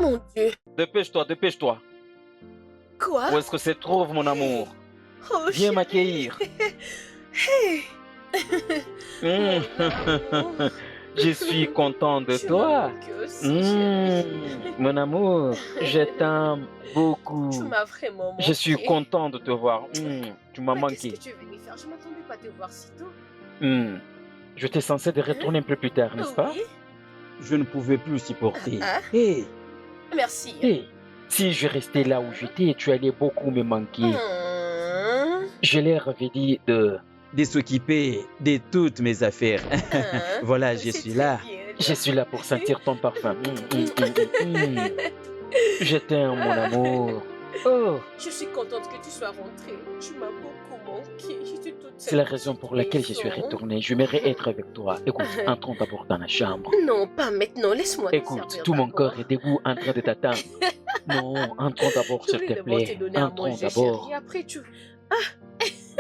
Mon Dieu. Dépêche-toi, dépêche-toi. Quoi? Où est-ce que se trouve mon amour? Oh, Viens chérie. m'accueillir. Hey. Hmm. Mon amour. Je suis content de Tu m'as toi. manqué aussi, chérie. Mon amour, je t'aime Tu beaucoup. m'as vraiment Je suis manqué. content de te voir. Tu m'as Mais qu'est-ce que manqué. tu es venu faire? Je m'attendais pas à te voir si tôt. Hmm. Je t'ai censé de Hein? retourner un peu plus tard, n'est-ce pas? Oui. Je ne pouvais plus supporter. Ah, Hé, merci. Hé, si je restais là où j'étais, tu allais beaucoup me manquer. Hum, Je leur avais dit de s'occuper de toutes mes affaires. Voilà, je c'est suis très là. bien. je suis là pour sentir ton parfum. Je t'aime, mon amour. Oh, Je suis contente que tu sois rentrée. Tu m'as beaucoup manqué. J'étais toute c'est seule la dans raison cette pour laquelle je suis maison. retourné. J'aimerais être avec toi. Écoute, entrons d'abord dans la chambre. Non, pas maintenant. Laisse-moi te Écoute, servir tout mon d'abord. corps est dégoût en train de t'attendre. Non, entrons d'abord, Je s'il voulais te d'abord te plaît. donner à Entrons manger, chérie. d'abord. Après, tu...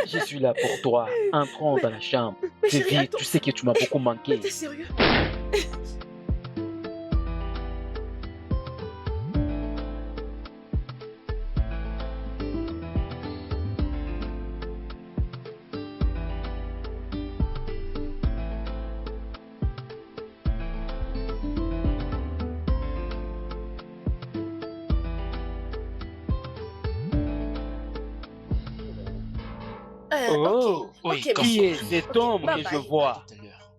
Je suis là pour toi. Entrons Mais, dans la chambre. mais Fais chérie, vite, attends. tu sais que tu m'as beaucoup Mais manqué. t'es sérieux? Oh, Ok, Oui, comme qui est monsieur. convenu. cet Ok, homme bye que je bye. À vois? tout à l'heure.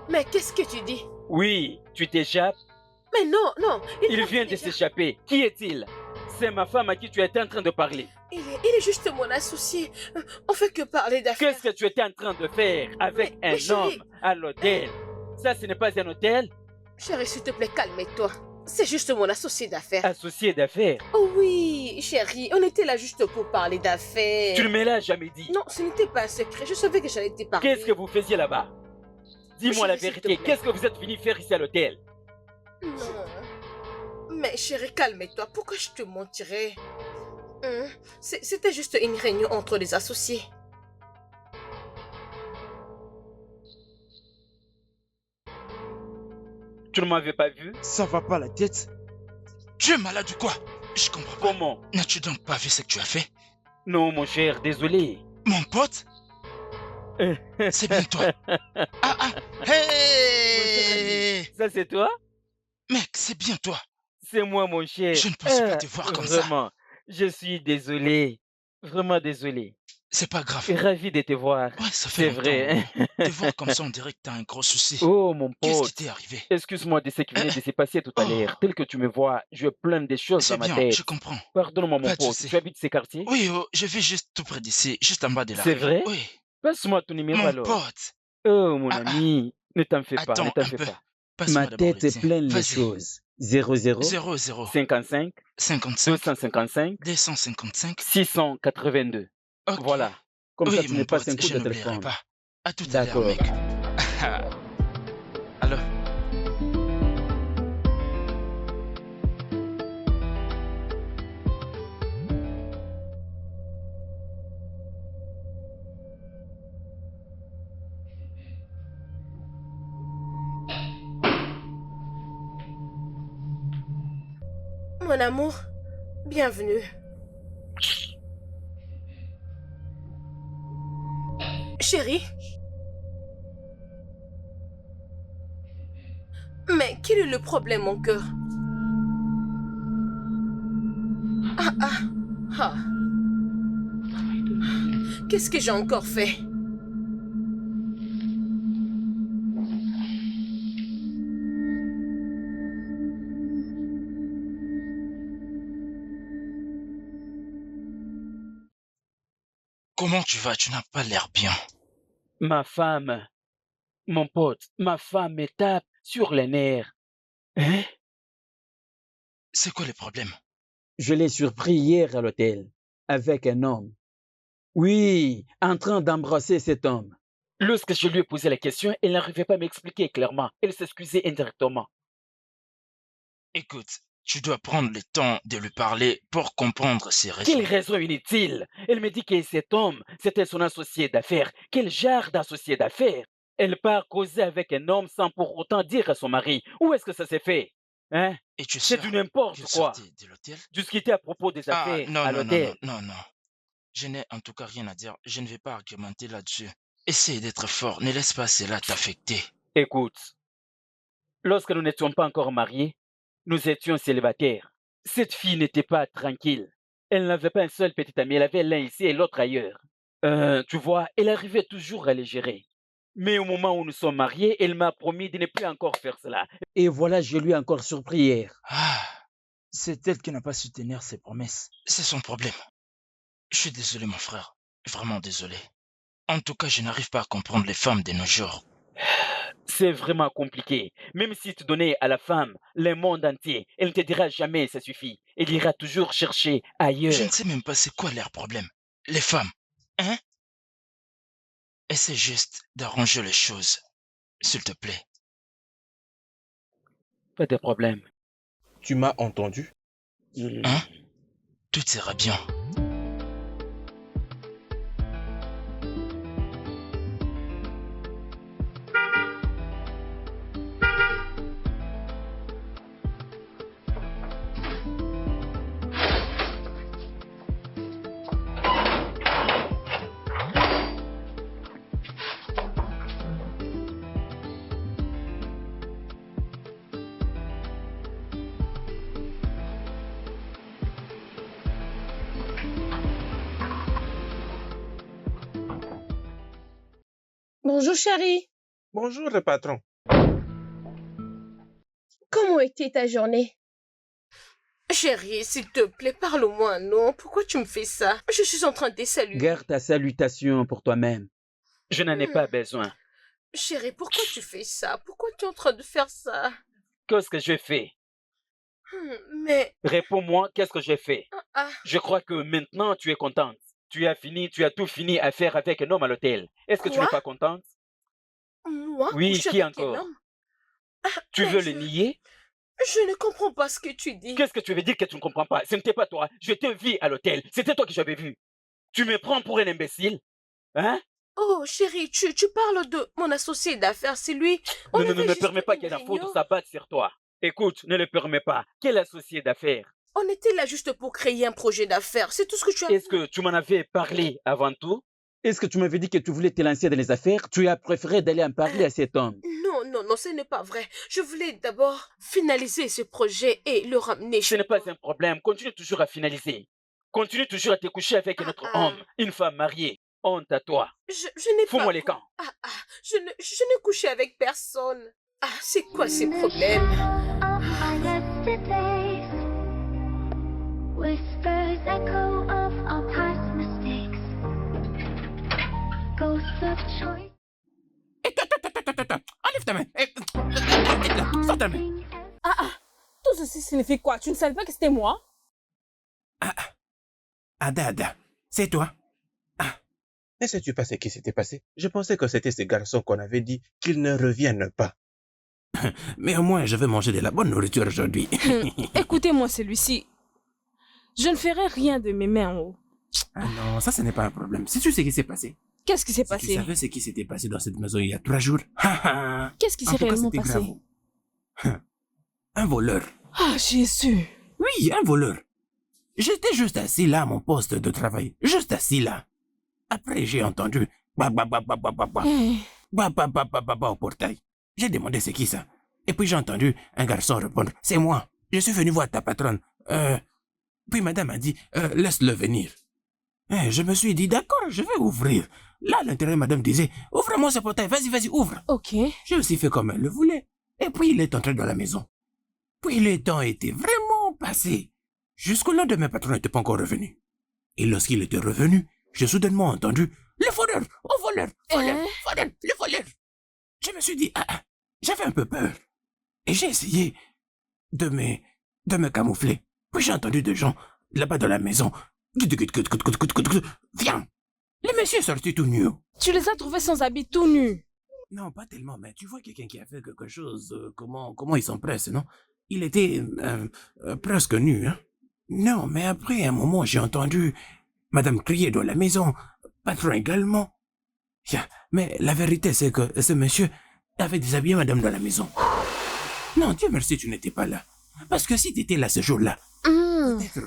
Mais qu'est-ce que tu dis? Oui, tu t'échappes. Mais non, non. Il vient de s'échapper. Qui est-il? C'est ma femme à qui tu étais en train de parler. Il est juste mon associé. On fait que parler d'affaires. Qu'est-ce que tu étais en train de faire avec Mais un chérie, homme à l'hôtel? Ça, ce n'est pas un hôtel? chérie, s'il te plaît, calme-toi. C'est juste mon associé d'affaires. Associé d'affaires. Oh oui, chérie, on était là juste pour parler Tu d'affaires. ne me l'as jamais dit. Non, ce n'était pas un secret. Je savais que j'allais te parler. Qu'est-ce que vous faisiez là-bas? Dis-moi la Chérie, s'il te vérité. plaît. Qu'est-ce que vous êtes venu faire ici à l'hôtel? Non. Mais chérie, calme-toi. Pourquoi je te mentirais? C'était juste une réunion entre les associés. Tu ne m'avais pas vu? Ça va pas la tête? Tu es malade ou quoi? Je comprends pas. Comment? N'as-tu donc pas vu ce que tu as fait? Non, mon cher, désolé. Mon pote? C'est bien toi. Ah ah! Hey! Ça, c'est toi? Mec, c'est bien toi. C'est moi, mon cher. Je ne pensais pas te voir comme ça. Vraiment, je suis désolé. Vraiment désolé. C'est pas grave. Ravi de te voir. Ouais, ça C'est fait vrai. longtemps. Te voir comme ça, on dirait que t'as un gros souci. Oh, mon Qu'est-ce qui pote. t'est arrivé? Excuse-moi de ce qui venait de se passer tout à Oh. l'heure. Tel que tu me vois, je plein de choses C'est dans ma bien, tête. je comprends. Pardonne-moi, mon Pas de pote. souci. Tu habites ces quartiers? Oui, oh, je vis juste tout près d'ici, juste en bas de la C'est rue. vrai? Oui. Passe-moi ton numéro Mon alors. pote. Oh, mon Ah, ah. ami. Ne t'en fais pas, ne Attends t'en un fais peu. pas. Passe-moi Ma d'abord le tête est tien. pleine de Vas-y. choses. 00 00 55 55 255 255. 682. Ok. Voilà. Comme ça, Oui, tu mon me passes un pote, coup je de n'oublierai téléphone. pas. À tout à l'heure, D'accord. mec. Alors, Mon amour, bienvenue. Chérie? Mais quel est le problème, mon cœur? Ah, ah, ah. Qu'est-ce que j'ai encore fait? comment tu vas? Tu n'as pas l'air bien. Ma femme, mon pote, ma femme me tape sur les nerfs. Hein? C'est quoi le problème? Je l'ai surpris hier à l'hôtel avec un homme. Oui, en train d'embrasser cet homme. Lorsque je lui ai posé la question, elle n'arrivait pas à m'expliquer clairement. Elle s'excusait indirectement. Écoute, tu dois prendre le temps de lui parler pour comprendre ses raisons. Quelle raison inutile! Elle me dit que cet homme, c'était son associé d'affaires. Quel genre d'associé d'affaires? Elle part causer avec un homme sans pour autant dire à son mari. Où est-ce que ça s'est fait? Hein? Et tu C'est sais du n'importe qu'il quoi. sortait de l'hôtel? Discuter à propos des Ah, affaires non, à non, non, non, l'hôtel. non, non. Je n'ai en tout cas rien à dire. Je ne vais pas argumenter là-dessus. Essaye d'être fort. Ne laisse pas cela t'affecter. Écoute, lorsque nous n'étions pas encore mariés, nous étions célibataires. Cette fille n'était pas tranquille. Elle n'avait pas un seul petit ami, elle avait l'un ici et l'autre ailleurs. Tu vois, elle arrivait toujours à les gérer. Mais au moment où nous sommes mariés, elle m'a promis de ne plus encore faire cela. Et voilà, je lui ai encore surpris hier. Ah, C'est elle qui n'a pas su tenir ses promesses. c'est son problème. Je suis désolé, mon frère. Vraiment désolé. En tout cas, je n'arrive pas à comprendre les femmes de nos jours. C'est vraiment compliqué. Même si tu donnais à la femme le monde entier, elle ne te dira jamais ça suffit. Elle ira toujours chercher Je ne ailleurs. sais même pas c'est quoi leur problème. Les femmes. Hein? Essaie juste d'arranger les choses. S'il te plaît. Pas de problème. Tu m'as entendu? Hein? Tout ira bien. Bonjour chérie, Bonjour, le patron. comment était ta journée? Chérie, s'il te plaît, parle-moi, non? Pourquoi tu me fais ça? Je suis en train de te saluer. Garde ta salutation pour toi-même. Je n'en ai pas besoin. Chérie, pourquoi tu fais ça? Pourquoi tu es en train de faire ça? Qu'est-ce que j'ai fait? Mais... Réponds-moi, qu'est-ce que j'ai fait? Ah, Je crois que maintenant tu es contente. Tu as tout fini à faire avec un homme à l'hôtel. Est-ce que tu Quoi? n'es pas contente? moi, Oui, coucher qui avec un encore? homme? Tu Mais veux le nier? je ne comprends pas ce que tu dis. Qu'est-ce que tu veux dire que tu ne comprends pas? Ce n'était pas toi. Je t'ai vu à l'hôtel. C'était toi que j'avais vu. Tu me prends pour un imbécile? Hein? Oh, chérie, tu parles de mon associé d'affaires, c'est lui. On Ne avait juste permets pas une que la faute réunion. s'abatte sur toi. Écoute, ne le permets pas. Quel associé d'affaires? On était là juste pour créer un projet d'affaires. C'est tout ce que tu as Est-ce que tu m'en avais parlé avant tout? Est-ce que tu m'avais dit que tu voulais te lancer dans les affaires? Tu as préféré d'aller en parler à cet homme. Non, ce n'est pas vrai. Je voulais d'abord finaliser ce projet et le ramener Ce chez n'est pas toi. un problème. Continue toujours à finaliser. Continue toujours à te coucher avec un autre homme, une femme mariée. Honte à toi. Je n'ai pas... Fous-moi les camps. je n'ai couché avec personne. Ah, c'est quoi ces problèmes? Whispers echo of our past mistakes. Ghosts of choice. Enlève ta main. Arrête là. Sors ta main. Tout ceci signifie quoi? Tu ne savais pas que c'était moi? Ada, c'est toi. Ne sais-tu pas ce qui s'était passé? Je pensais que c'était ces garçons qu'on avait dit qu'ils ne reviennent pas. Mais au moins, je vais manger de la bonne nourriture aujourd'hui. Écoutez-moi celui-ci. Je ne ferai rien de mes mains en haut. Ah non, ça, ce n'est pas un problème. Sais-tu ce qui s'est passé? Qu'est-ce qui s'est Si tu passé? savais ce qui s'était passé dans cette maison il y a 3 jours. Qu'est-ce qui En s'est tout cas, réellement c'était passé? grave. Un voleur. Ah, Jésus. Oui, un voleur. J'étais juste assis là à mon poste de travail. Juste assis là. Après, j'ai entendu bah au portail. J'ai demandé c'est qui ça. Et puis j'ai entendu un garçon répondre, c'est moi. Je suis venu voir ta patronne. Puis madame a dit, laisse-le venir. Je me suis dit, d'accord, je vais ouvrir. Là, à l'intérieur, madame disait, ouvre-moi ce portail, vas-y, ouvre. Ok. J'ai aussi fait comme elle le voulait. Et puis il est entré dans la maison. Puis le temps était vraiment passé. Jusqu'au lendemain, patron n'était pas encore revenu. Et lorsqu'il était revenu, j'ai soudainement entendu, le voleur, oh voleur, le voleur. Je me suis dit, j'avais un peu peur. Et j'ai essayé de me camoufler. Puis j'ai entendu des gens là-bas dans la maison. Viens. Le monsieur est sorti tout nu. Tu les as trouvés sans habit tout nus. Non, pas tellement, mais tu vois quelqu'un qui a fait quelque chose, comment ils s'empressent, non? Il était presque nu, hein? Non, mais après un moment, j'ai entendu madame crier dans la maison, patron également. Mais la vérité, c'est que ce monsieur avait déshabillé madame dans la maison. Non, Dieu merci, tu n'étais pas là. Parce que si tu étais là ce jour-là, peut-être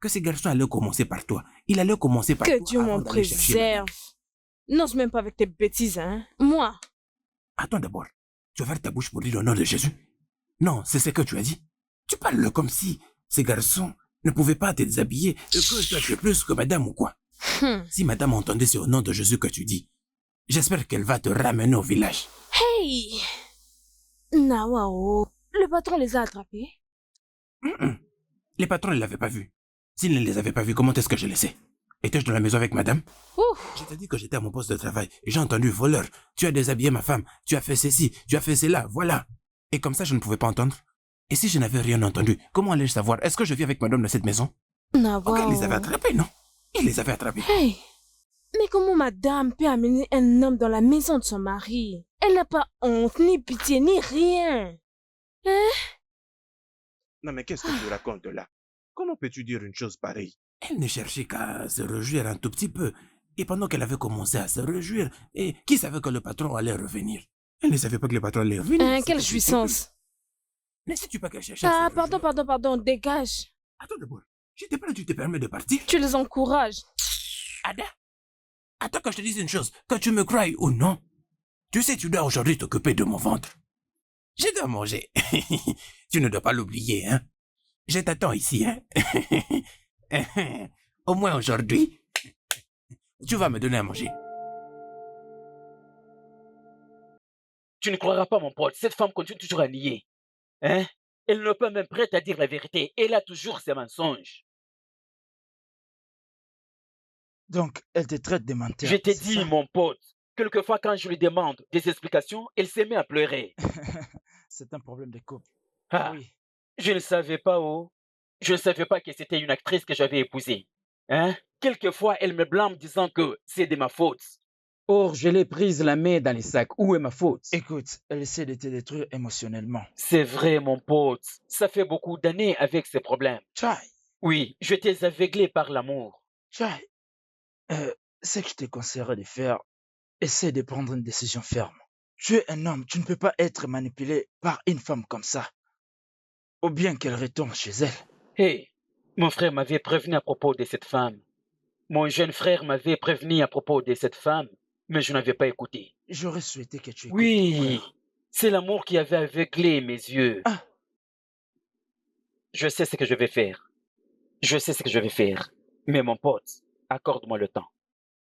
que ces garçons allaient commencer par toi. Il allait commencer par toi. Que Dieu avant m'en d'aller chercher madame. préserve. N'ose même pas avec tes bêtises, hein. Moi, Attends d'abord. Tu vas faire ta bouche pour dire au nom de Jésus. Non, c'est ce que tu as dit. Tu parles comme si ces garçons ne pouvaient pas te déshabiller et que toi tu es plus que madame ou quoi. Si madame entendait c'est au nom de Jésus que tu dis, j'espère qu'elle va te ramener au village. hey! Nawao, le patron les a attrapés. Les patrons ne l'avaient pas vu. S'ils ne les avaient pas vus, comment est-ce que je les sais? Étais-je dans la maison avec madame? Ouf. Je t'ai dit que j'étais à mon poste de travail et j'ai entendu voleur. Tu as déshabillé ma femme, tu as fait ceci, tu as fait cela, voilà. Et comme ça, je ne pouvais pas entendre. Et si je n'avais rien entendu, comment allais-je savoir? Est-ce que je vis avec madame dans cette maison? Nawao. Ok, il les avait attrapés, non? Il les avait attrapés. Hey! Mais comment madame peut amener un homme dans la maison de son mari? Elle n'a pas honte, ni pitié, ni rien. Hein? Non, mais qu'est-ce que tu racontes là? Comment peux-tu dire une chose pareille? Elle ne cherchait qu'à se réjouir un tout petit peu. Et pendant qu'elle avait commencé à se réjouir, et qui savait que le patron allait revenir? Elle ne savait pas que le patron allait revenir. Hein, C'était quelle tout. jouissance. Ne sais-tu pas qu'elle cherchait à se Ah, réjouir? pardon, dégage. Attends d'abord. Je t'ai pas dit, tu te permets de partir? Tu les encourages. Ada, attends que je te dise une chose, que tu me croies ou non. Tu sais, tu dois aujourd'hui t'occuper de mon ventre. Je dois manger. Tu ne dois pas l'oublier, hein. Je t'attends ici, hein. Au moins aujourd'hui, tu vas me donner à manger. Tu ne croiras pas, mon pote, cette femme continue toujours à nier. Hein? Elle n'est pas même prête à dire la vérité. Elle a toujours ses mensonges. Donc, elle te traite de menteur. Je t'ai c'est dit, ça? mon pote, quelquefois quand je lui demande des explications, elle se met à pleurer. C'est un problème de couple. Ah, Oui. je ne savais pas, oh. Je ne savais pas que c'était une actrice que j'avais épousée. Hein? Quelquefois, elle me blâme disant que c'est de ma faute. Or, je l'ai prise la main dans les sacs. Où est ma faute? Écoute, elle essaie de te détruire émotionnellement. C'est vrai, mon pote. Ça fait beaucoup d'années avec ces problèmes. Chai, Oui, je t'ai aveuglé par l'amour. Chai, ce que je te conseillerais de faire, essaie de prendre une décision ferme. Tu es un homme, tu ne peux pas être manipulé par une femme comme ça. Ou bien qu'elle retourne chez elle. Hé, mon frère m'avait prévenu à propos de cette femme. Mon jeune frère m'avait prévenu à propos de cette femme, mais je n'avais pas écouté. J'aurais souhaité que tu écoutes ton Oui, frère. c'est l'amour qui avait aveuglé mes yeux. Ah. Je sais ce que je vais faire. Je sais ce que je vais faire. Mais mon pote, accorde-moi le temps.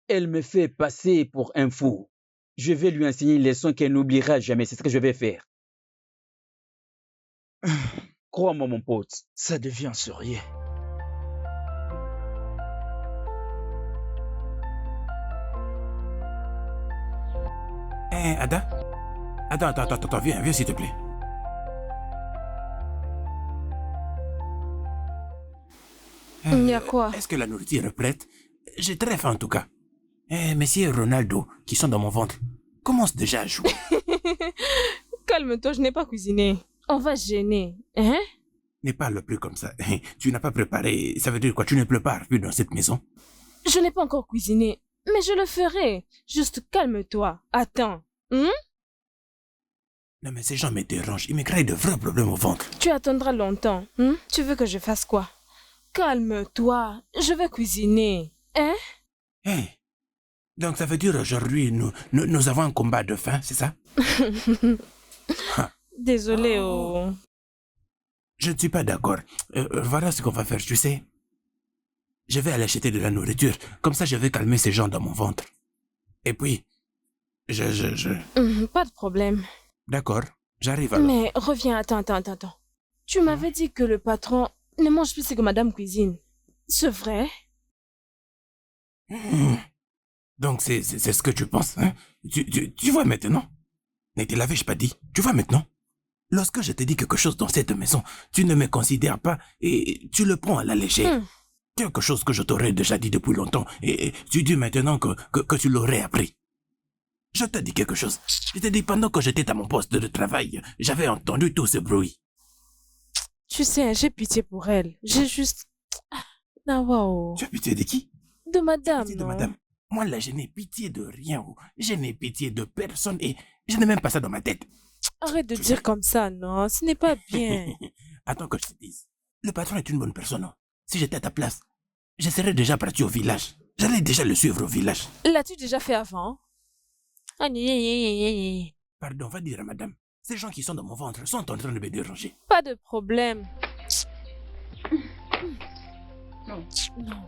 Elle me fait passer pour un fou. Je vais lui enseigner une leçon qu'elle n'oubliera jamais. C'est ce que je vais faire. Crois-moi, mon pote. Ça devient sourire. Ada? Attends, viens s'il te plaît. Il y a quoi? Est-ce que la nourriture est prête? J'ai très faim en tout cas. Monsieur Ronaldo, qui sont dans mon ventre, commence déjà à jouer. Calme-toi, je n'ai pas cuisiné. On va gêner, hein? Ne parle plus comme ça. Tu n'as pas préparé. Ça veut dire quoi? Tu ne prépares plus dans cette maison? Je n'ai pas encore cuisiné, mais je le ferai. Juste calme-toi. Attends. Non mais ces gens me dérangent. Ils me créent de vrais problèmes au ventre. Tu attendras longtemps. Tu veux que je fasse quoi? Calme-toi. Je vais cuisiner. Hein? Donc ça veut dire aujourd'hui, nous avons un combat de faim, c'est ça? Désolé, oh. Je ne suis pas d'accord. Voilà ce qu'on va faire, tu sais. Je vais aller acheter de la nourriture. Comme ça, je vais calmer ces gens dans mon ventre. Et puis, Pas de problème. D'accord, j'arrive alors. Mais reviens, attends. Tu m'avais dit que le patron ne mange plus ce que madame cuisine. C'est vrai? Donc c'est ce que tu penses, hein? Tu vois maintenant? Ne te l'avais-je pas dit? Tu vois maintenant? Lorsque je te dis quelque chose dans cette maison, tu ne me considères pas et tu le prends à la légère. Quelque chose que je t'aurais déjà dit depuis longtemps et tu dis maintenant que tu l'aurais appris. Je te dis quelque chose. Je te dis pendant que j'étais à mon poste de travail, j'avais entendu tout ce bruit. Tu sais, j'ai pitié pour elle. J'ai juste... Ah, waouh. Tu as pitié de qui? De madame, Pitié de non? madame. Moi là, je n'ai pitié de rien. Je n'ai pitié de personne et je n'ai même pas ça dans ma tête. Arrête de dire comme ça, non? Ce n'est pas bien. Attends que je te dise. Le patron est une bonne personne. Hein. Si j'étais à ta place, je serais déjà parti au village. J'allais déjà le suivre au village. L'as-tu déjà fait avant? Pardon, va dire à madame. Ces gens qui sont dans mon ventre sont en train de me déranger. Pas de problème. Non. Non.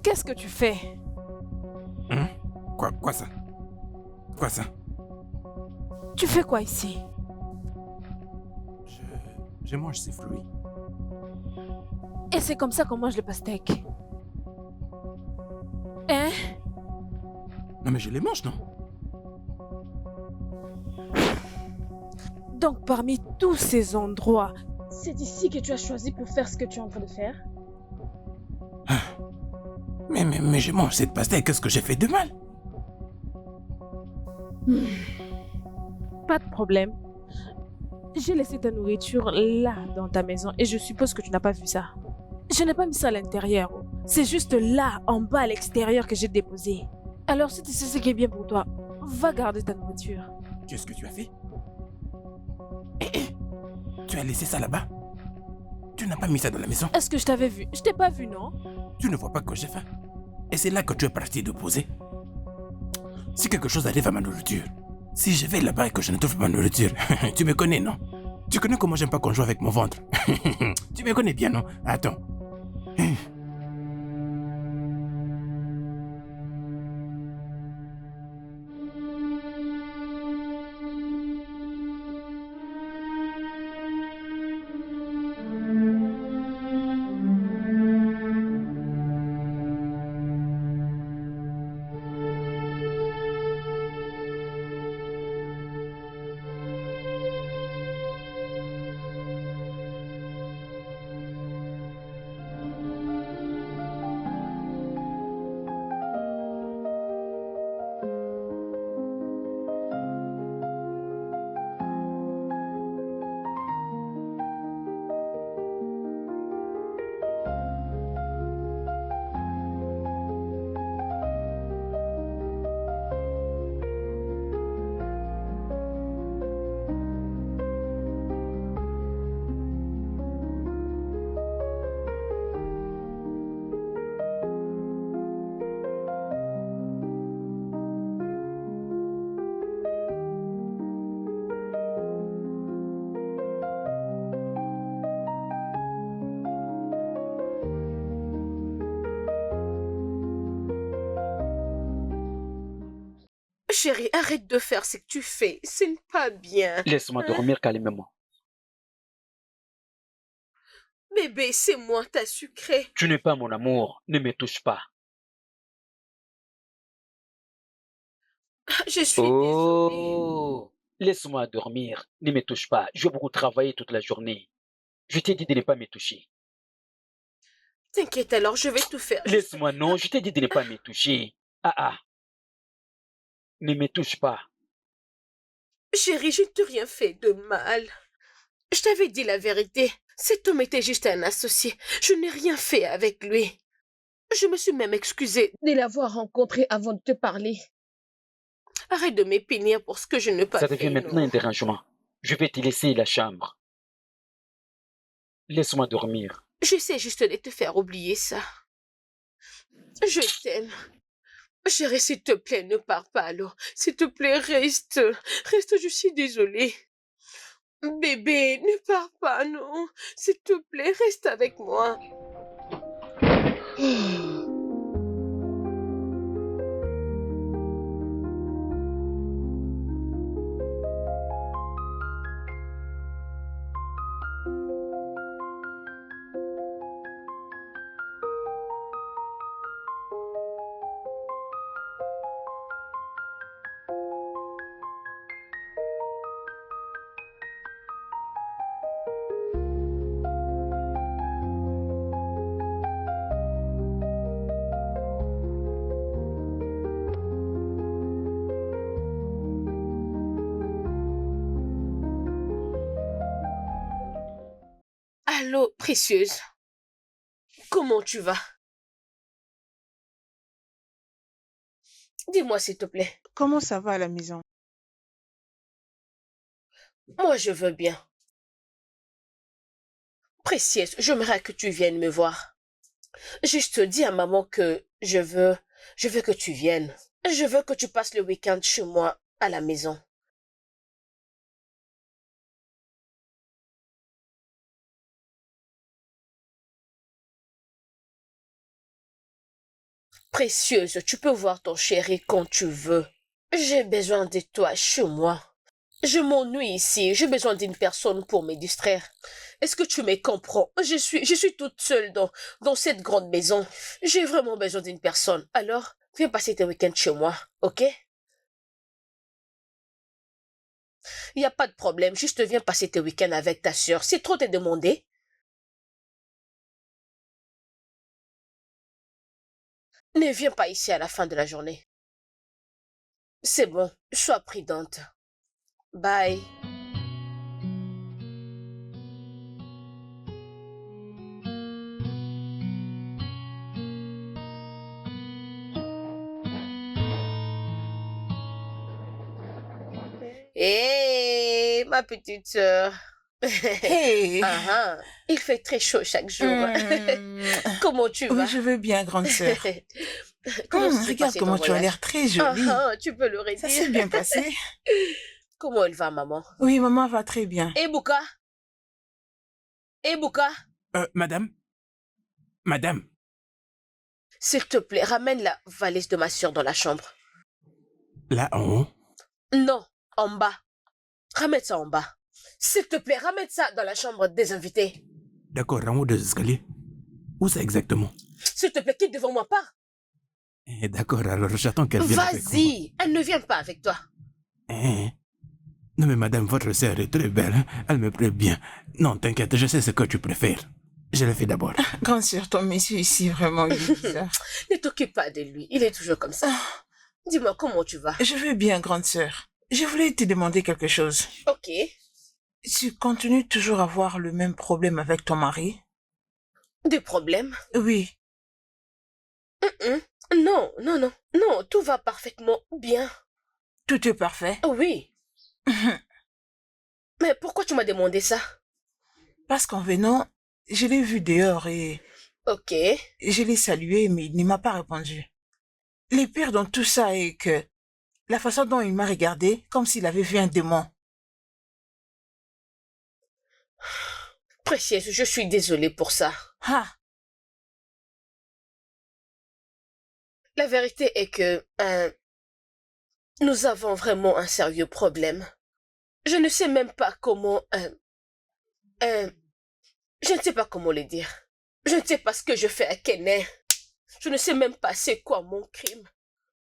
Qu'est-ce que tu fais? Quoi ça? Quoi ça? Tu fais quoi ici? Je mange ces fruits. Et c'est comme ça qu'on mange le pastèque. Hein? Non mais je les mange, non? Donc parmi tous ces endroits, c'est ici que tu as choisi pour faire ce que tu es en train de faire? Mais je mange cette pastèque, qu'est-ce que j'ai fait de mal? Pas de problème. J'ai laissé ta nourriture là, dans ta maison, et je suppose que tu n'as pas vu ça. Je n'ai pas mis ça à l'intérieur. C'est juste là, en bas à l'extérieur, que j'ai déposé. Alors si tu sais ce qui est bien pour toi, va garder ta nourriture. Qu'est-ce que tu as fait? Tu as laissé ça là-bas? Tu n'as pas mis ça dans la maison? Est-ce que je t'avais vu? Je t'ai pas vu, non? Tu ne vois pas que j'ai faim? Et c'est là que tu es parti déposer. Si quelque chose arrive à ma nourriture, si je vais là-bas et que je ne trouve pas ma nourriture, tu me connais, non? Tu connais comment j'aime pas qu'on joue avec mon ventre. Tu me connais bien, non? Attends. Chérie, arrête de faire ce que tu fais. Ce n'est pas bien. Laisse-moi dormir calmement. Bébé, c'est moi ta sucrée. Tu n'es pas mon amour, ne me touche pas. Je suis désolée. Oh, laisse-moi dormir, ne me touche pas. Je vais beaucoup travailler toute la journée. Je t'ai dit de ne pas me toucher. T'inquiète alors, je vais tout faire. Laisse-moi, non, je t'ai dit de ne pas me toucher. Ah. Ne me touche pas. Chérie, je ne t'ai rien fait de mal. Je t'avais dit la vérité. Cet homme était juste un associé. Je n'ai rien fait avec lui. Je me suis même excusée De l'avoir rencontré avant de te parler. Arrête de m'épinir pour ce que je n'ai pas Ça fait. devient maintenant non. un dérangement. Je vais te laisser la chambre. Laisse-moi dormir. J'essaie juste de te faire oublier ça. Je t'aime. Chérie, s'il te plaît, ne pars pas alors. S'il te plaît, reste. Reste, je suis désolée. Bébé, ne pars pas, non. S'il te plaît, reste avec moi. Allô, précieuse. Comment tu vas? Dis-moi, s'il te plaît. Comment ça va à la maison? Moi, je veux bien. Précieuse, j'aimerais que tu viennes me voir. Juste dis à maman que je veux que tu viennes. Je veux que tu passes le week-end chez moi, à la maison. Précieuse, tu peux voir ton chéri quand tu veux. J'ai besoin de toi chez moi. Je m'ennuie ici, j'ai besoin d'une personne pour me distraire. Est-ce que tu me comprends? Je suis toute seule dans cette grande maison. J'ai vraiment besoin d'une personne. Alors, viens passer tes week-ends chez moi, ok? Il n'y a pas de problème, juste viens passer tes week-ends avec ta sœur. C'est trop te demander. Ne viens pas ici à la fin de la journée. C'est bon, sois prudente. Bye. Hé, ma petite sœur. Hey! Ah, il fait très chaud chaque jour. Comment tu vas? Oui, je veux bien, grande sœur. Regarde comment tu as l'air très jolie. Tu peux le redire. Ça s'est bien passé. Comment elle va, maman? Oui, maman va très bien. Et Bouka? Madame? Madame? S'il te plaît, ramène la valise de ma sœur dans la chambre. Là en haut? Non, en bas. Ramène ça en bas. S'il te plaît, ramène ça dans la chambre des invités. D'accord, en haut des escaliers. Où c'est exactement? S'il te plaît, quitte devant moi, pars. D'accord, alors j'attends qu'elle vienne avec moi. Vas-y, elle ne vient pas avec toi. Non mais madame, votre sœur est très belle, hein? Elle me plaît bien. Non, t'inquiète, je sais ce que tu préfères. Je le fais d'abord. Grande sœur, ton monsieur ici, vraiment, il est bizarre. Ne t'occupe pas de lui, il est toujours comme ça. Dis-moi, comment tu vas? Je vais bien, grande sœur. Je voulais te demander quelque chose. Ok. Tu continues toujours à avoir le même problème avec ton mari? Des problèmes? Oui. Non, tout va parfaitement bien. Tout est parfait? Oui. Mais pourquoi tu m'as demandé ça? Parce qu'en venant, je l'ai vu dehors et... Ok. Je l'ai salué, mais il ne m'a pas répondu. Le pire dans tout ça est que la façon dont il m'a regardé, comme s'il avait vu un démon. Précieuse, je suis désolée pour ça. Ah! La vérité est que nous avons vraiment un sérieux problème. Je ne sais même pas comment... je ne sais pas comment le dire. Je ne sais pas ce que je fais à Kené. Je ne sais même pas c'est quoi mon crime.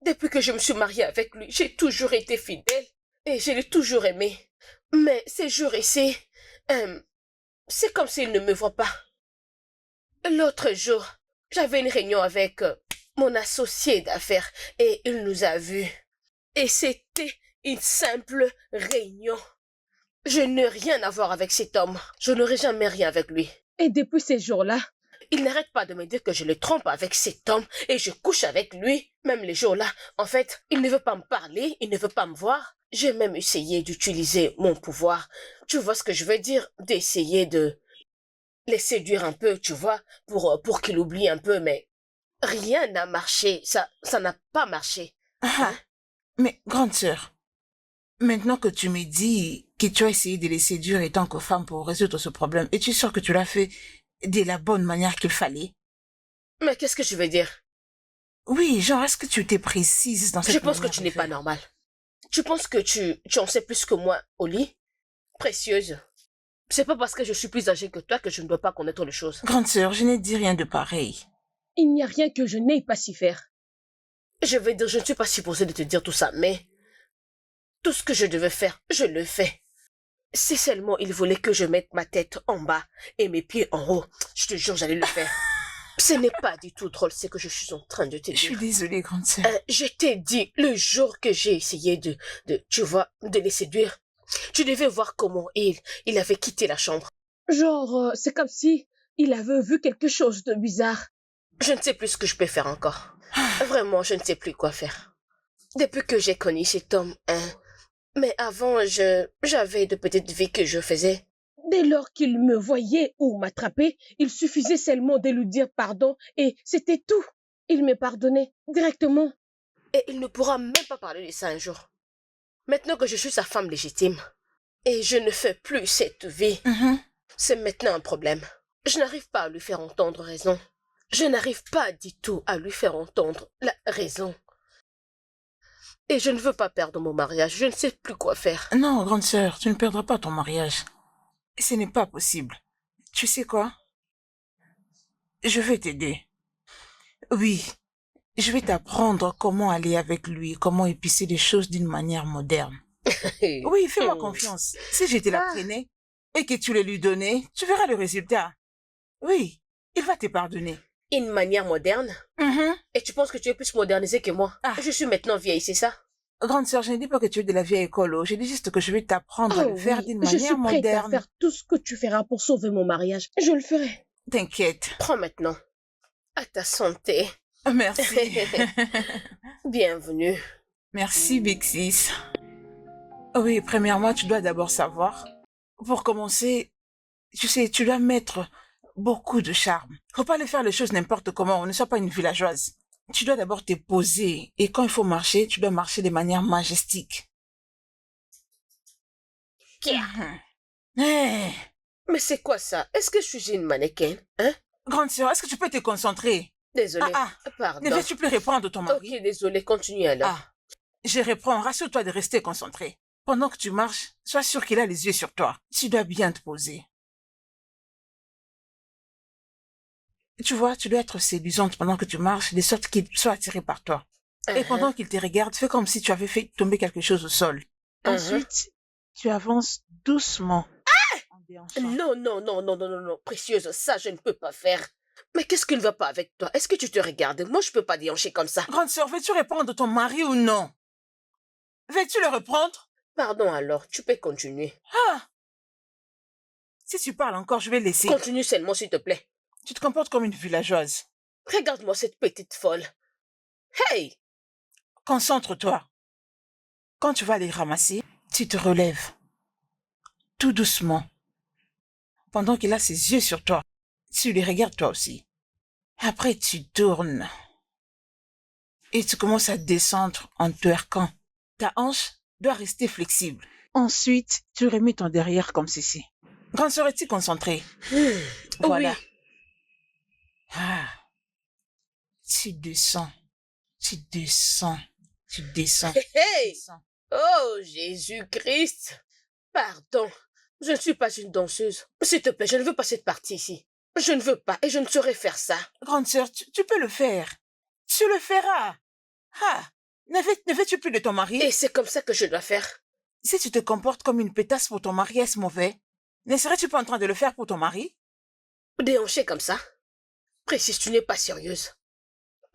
Depuis que je me suis mariée avec lui, j'ai toujours été fidèle et je l'ai toujours aimé. Mais ces jours ici, c'est comme s'il ne me voit pas. L'autre jour, j'avais une réunion avec mon associé d'affaires et il nous a vus. Et c'était une simple réunion. Je n'ai rien à voir avec cet homme. Je n'aurai jamais rien avec lui. Et depuis ces jours-là, il n'arrête pas de me dire que je le trompe avec cet homme et je couche avec lui, même les jours-là. En fait, il ne veut pas me parler, il ne veut pas me voir. J'ai même essayé d'utiliser mon pouvoir. Tu vois ce que je veux dire? D'essayer de les séduire un peu, tu vois, pour qu'il oublie un peu, mais Rien n'a marché. Ça n'a pas marché. Ah, mais grande sœur, maintenant que tu me dis que tu as essayé de les séduire en tant que femme pour résoudre ce problème, es-tu sûre que tu l'as fait de la bonne manière qu'il fallait? Mais qu'est-ce que tu veux dire? Oui, genre, est-ce que tu t'es précise dans cette Je pense que manière tu de n'es pas faire? normal. Tu penses que tu en sais plus que moi au lit? Précieuse. C'est pas parce que je suis plus âgée que toi que je ne dois pas connaître les choses. Grande sœur, je n'ai dit rien de pareil. Il n'y a rien que je n'aie pas si faire. Je vais dire, je ne suis pas supposée de te dire tout ça, mais tout ce que je devais faire, je le fais. Si seulement il voulait que je mette ma tête en bas et mes pieds en haut, je te jure, j'allais le faire. Ce n'est pas du tout drôle ce que je suis en train de te Je suis dire. désolée, grande sœur. Je t'ai dit, le jour que j'ai essayé tu vois, de les séduire, tu devais voir comment il avait quitté la chambre. Genre, c'est comme si il avait vu quelque chose de bizarre. Je ne sais plus ce que je peux faire encore. Vraiment, je ne sais plus quoi faire. Depuis que j'ai connu cet homme, mais avant, j'avais de petites vies que je faisais. Dès lors qu'il me voyait ou m'attrapait, il suffisait seulement de lui dire pardon et c'était tout. Il me pardonnait directement. Et il ne pourra même pas parler de ça un jour. Maintenant que je suis sa femme légitime, et je ne fais plus cette vie, c'est maintenant un problème. Je n'arrive pas à lui faire entendre raison. Je n'arrive pas du tout à lui faire entendre la raison. Et je ne veux pas perdre mon mariage, je ne sais plus quoi faire. Non, grande sœur, tu ne perdras pas ton mariage. Ce n'est pas possible. Tu sais quoi? Je vais t'aider. Oui, je vais t'apprendre comment aller avec lui, comment épicer les choses d'une manière moderne. Oui, fais-moi confiance. Si je te l'apprenais et que tu le lui donnais, tu verras le résultat. Oui, il va te pardonner. Une manière moderne? Et tu penses que tu es plus modernisée que moi? Je suis maintenant vieille, c'est ça? Grande sœur, je ne dis pas que tu es de la vieille école. Je dis juste que je vais t'apprendre à le faire d'une manière Je suis prête à moderne. faire tout ce que tu feras pour sauver mon mariage. Je le ferai. T'inquiète. Prends maintenant. À ta santé. Merci. Bienvenue. Merci, Big Sis. Oui, premièrement, tu dois d'abord savoir. Pour commencer, tu sais, tu dois mettre beaucoup de charme. Faut pas aller faire les choses n'importe comment. On ne soit pas une villageoise. Tu dois d'abord te poser. Et quand il faut marcher, tu dois marcher de manière majestique. Hey. Mais c'est quoi ça? Est-ce que je suis une mannequin? Hein? Grande sœur, est-ce que tu peux te concentrer? Désolée. Pardon. Ne veux-tu plus répondre ton mari? Ok, désolée, continue alors. Je reprends. Rassure-toi de rester concentré. Pendant que tu marches, sois sûr qu'il a les yeux sur toi. Tu dois bien te poser. Tu vois, tu dois être séduisante pendant que tu marches, de sorte qu'il soit attiré par toi. Et pendant qu'il te regarde, fais comme si tu avais fait tomber quelque chose au sol. Ensuite, tu avances doucement. Non, non, non, non, non, non, non, précieuse, ça je ne peux pas faire. Mais qu'est-ce qui ne va pas avec toi? Est-ce que tu te regardes? Moi, je peux pas déhancher comme ça. Grande sœur, veux-tu répondre ton mari ou non? Veux-tu le reprendre? Pardon alors, tu peux continuer. Si tu parles encore, je vais laisser. Continue seulement, s'il te plaît. Tu te comportes comme une villageoise. Regarde-moi cette petite folle. Hey! Concentre-toi. Quand tu vas les ramasser, tu te relèves. Tout doucement. Pendant qu'il a ses yeux sur toi, tu les regardes toi aussi. Après, tu tournes. Et tu commences à descendre en twerkant. Ta hanche doit rester flexible. Ensuite, tu remets ton derrière comme ceci. Grande sœur, es-tu concentrée? Voilà. Oui. Tu descends. Tu descends. Tu descends. Hey! Oh, Jésus-Christ! Pardon, je ne suis pas une danseuse. S'il te plaît, je ne veux pas cette partie ici. Je ne veux pas et je ne saurais faire ça. Grande sœur, tu peux le faire. Tu le feras. Ne veux-tu plus de ton mari? Et c'est comme ça que je dois faire. Si tu te comportes comme une pétasse pour ton mari, est-ce mauvais? Ne serais-tu pas en train de le faire pour ton mari? Déhancher comme ça? Précise, tu n'es pas sérieuse.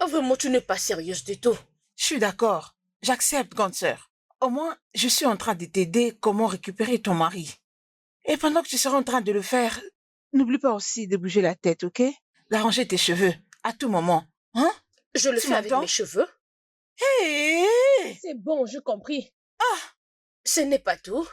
Vraiment, tu n'es pas sérieuse du tout. Je suis d'accord. J'accepte, grande sœur. Au moins, je suis en train de t'aider comment récupérer ton mari. Et pendant que tu seras en train de le faire, n'oublie pas aussi de bouger la tête, ok? D'arranger tes cheveux, à tout moment. Hein? Je le fais avec mes cheveux. Hey! C'est bon, j'ai compris. Ce n'est pas tout.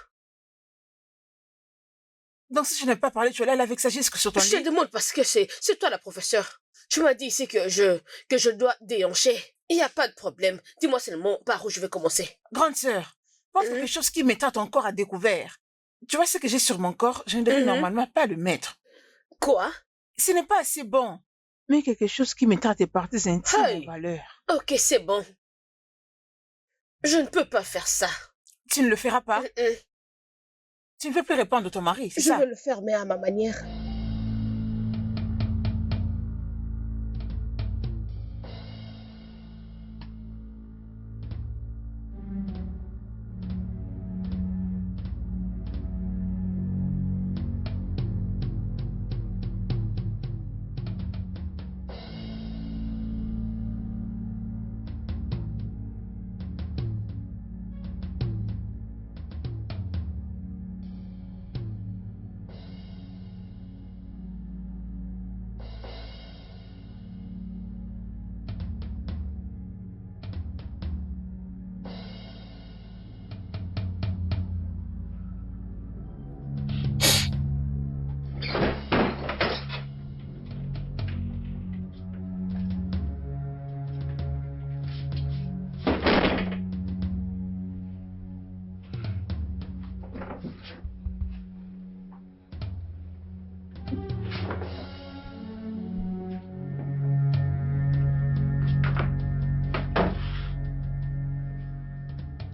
Donc si je n'ai pas parlé, tu allais avec Sagiste sur ton Je te lit. demande parce que c'est toi la professeure. Tu m'as dit ici que je dois déhancher. Il n'y a pas de problème. Dis-moi seulement par où je vais commencer. Grande sœur, pense quelque chose qui mettra ton corps à découvert. Tu vois ce que j'ai sur mon corps, je ne devrais normalement pas le mettre. Quoi? Ce n'est pas assez bon. Mais quelque chose qui mettra tes parties intimes en valeur. Ok, c'est bon. Je ne peux pas faire ça. Tu ne le feras pas? Tu ne veux plus répondre à ton mari, c'est Je ça? veux le faire, mais à ma manière.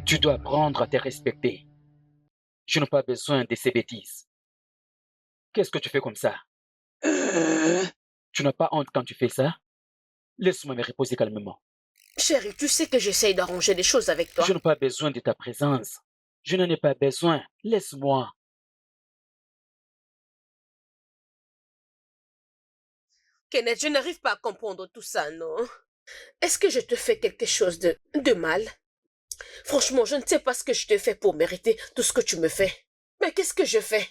Tu dois apprendre à te respecter. Je n'ai pas besoin de ces bêtises. Qu'est-ce que tu fais comme ça? Tu n'as pas honte quand tu fais ça? Laisse-moi me reposer calmement. Chérie, tu sais que j'essaye d'arranger les choses avec toi. Je n'ai pas besoin de ta présence. Je n'en ai pas besoin. Laisse-moi. Kenneth, je n'arrive pas à comprendre tout ça, non? Est-ce que je te fais quelque chose de mal? Franchement, je ne sais pas ce que je te fais pour mériter tout ce que tu me fais. Mais qu'est-ce que je fais?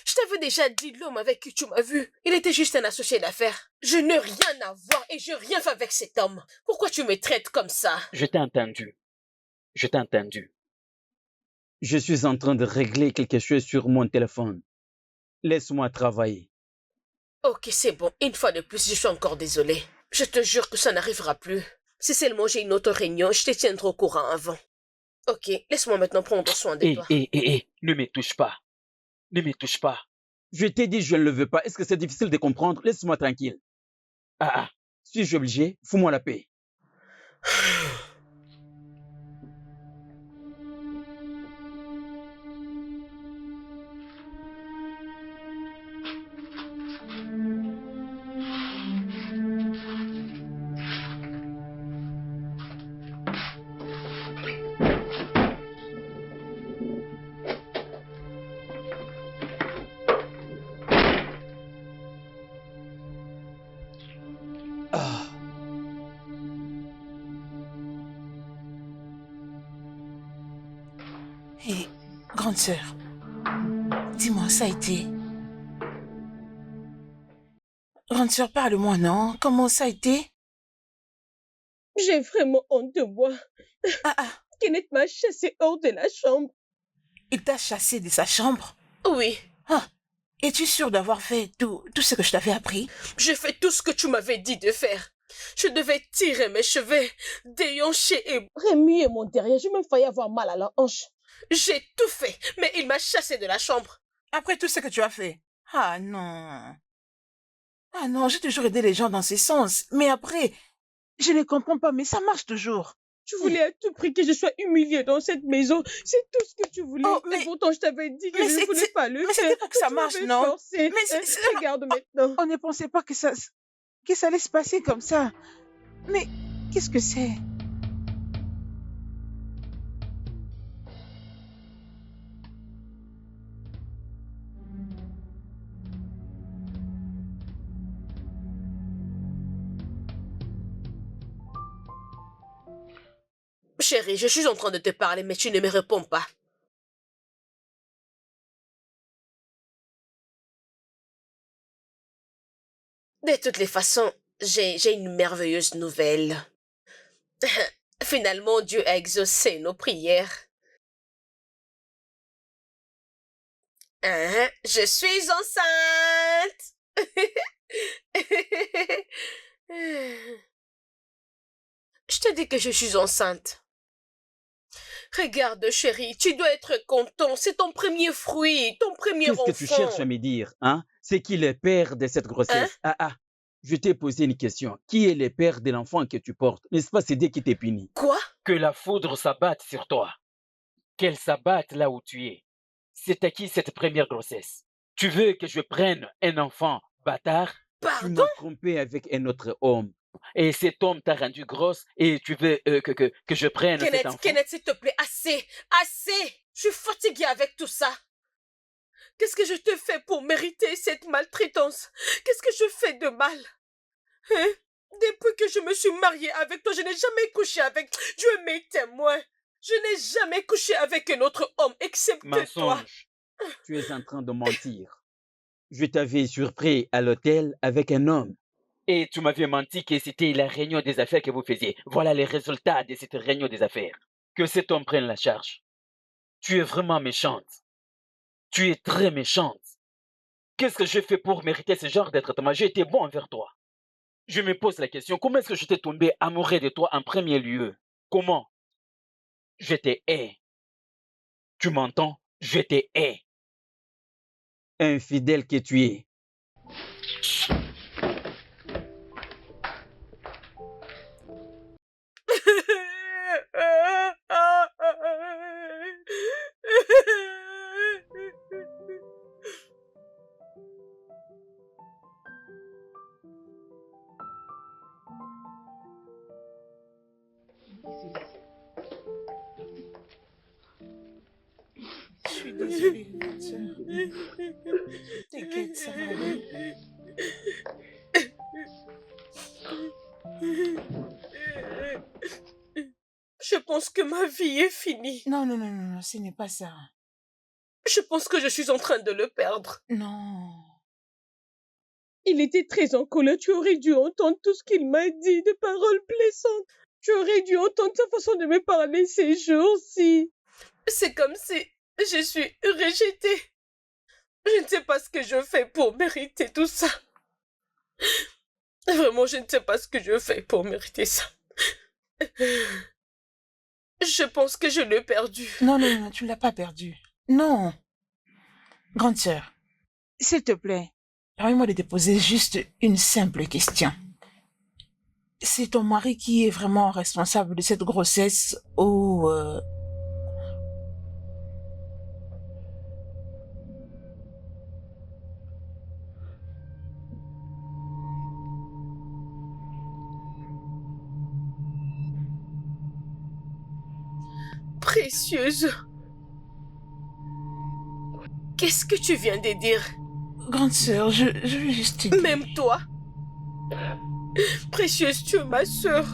Je t'avais déjà dit l'homme avec qui tu m'as vu. Il était juste un associé d'affaires. Je n'ai rien à voir et je n'ai rien fait avec cet homme. Pourquoi tu me traites comme ça? Je t'ai entendu. Je t'ai entendu. Je suis en train de régler quelque chose sur mon téléphone. Laisse-moi travailler. Ok, c'est bon. Une fois de plus, je suis encore désolée. Je te jure que ça n'arrivera plus. Si seulement j'ai une autre réunion, je te tiendrai au courant avant. Ok, laisse-moi maintenant prendre soin de toi. Ne me touche pas. Ne me touche pas. Je t'ai dit je ne le veux pas. Est-ce que c'est difficile de comprendre? Laisse-moi tranquille. Suis-je obligé? Fous-moi la paix. Hé, grande sœur, dis-moi, ça a été... Grande sœur, parle-moi, non? Comment ça a été? J'ai vraiment honte de moi. Kenneth m'a chassé hors de la chambre. Il t'a chassé de sa chambre? Oui. Es-tu sûre d'avoir fait tout ce que je t'avais appris? J'ai fait tout ce que tu m'avais dit de faire. Je devais tirer mes cheveux, déhancher et... remuer mon derrière, j'ai même failli avoir mal à la hanche. J'ai tout fait, mais il m'a chassé de la chambre. Après tout ce que tu as fait? Ah non. Ah non, j'ai toujours aidé les gens dans ce sens. Mais après, je ne comprends pas, mais ça marche toujours. Tu voulais à tout prix que je sois humiliée dans cette maison. C'est tout ce que tu voulais. Et pourtant, je t'avais dit que je ne voulais pas le faire. Mais c'était pour que ça marche, non? Forcé. Mais regarde maintenant. On ne pensait pas que ça allait se passer comme ça. Mais qu'est-ce que c'est? Chérie, je suis en train de te parler, mais tu ne me réponds pas. De toutes les façons, j'ai une merveilleuse nouvelle. Finalement, Dieu a exaucé nos prières. Hein? Je suis enceinte. Je te dis que je suis enceinte. Regarde, chérie, tu dois être content. C'est ton premier fruit, ton premier Qu'est-ce enfant. que tu cherches à me dire, hein? C'est qui le père de cette grossesse? Je t'ai posé une question. Qui est le père de l'enfant que tu portes? N'est-ce pas c'est Dieu qui t'est puni? Quoi? Que la foudre s'abatte sur toi. Qu'elle s'abatte là où tu es. C'est à qui cette première grossesse? Tu veux que je prenne un enfant bâtard? Tu Pardon? m'as trompé avec un autre homme. Et cet homme t'a rendu grosse et tu veux que je prenne cet enfant? Kenneth, s'il te plaît, assez, assez. Je suis fatiguée avec tout ça. Qu'est-ce que je te fais pour mériter cette maltraitance? Qu'est-ce que je fais de mal? Hein? Depuis que je me suis mariée avec toi, je n'ai jamais couché avec... Dieu est mes témoins. Je n'ai jamais couché avec un autre homme, excepté toi. Mensonge. Tu es en train de mentir. Je t'avais surpris à l'hôtel avec un homme. Et tu m'avais menti que c'était la réunion des affaires que vous faisiez. Voilà les résultats de cette réunion des affaires. Que cet homme prenne la charge. Tu es vraiment méchante. Tu es très méchante. Qu'est-ce que je fais pour mériter ce genre de traitement? J'ai été bon envers toi. Je me pose la question, comment est-ce que je t'ai tombé amoureux de toi en premier lieu? Comment? Je te hais. Tu m'entends? Je te hais. Infidèle que tu es. Je suis désolée, grande sœur. T'inquiète, ça va aller. Je pense que ma vie est finie. Non, non, non, non, non, ce n'est pas ça. Je pense que je suis en train de le perdre. Non. Il était très en colère. Tu aurais dû entendre tout ce qu'il m'a dit, des paroles blessantes. Tu aurais dû entendre sa façon de me parler ces jours-ci. C'est comme si je suis rejetée. Je ne sais pas ce que je fais pour mériter tout ça. Vraiment, je ne sais pas ce que je fais pour mériter ça. Je pense que je l'ai perdu. Non, non, non, tu ne l'as pas perdu. Non. Grande sœur, s'il te plaît, permets-moi de te poser juste une simple question. C'est ton mari qui est vraiment responsable de cette grossesse ou... Précieuse. Qu'est-ce que tu viens de dire? Grande sœur, je veux juste te dire... Même toi? Précieuse, tu es ma sœur.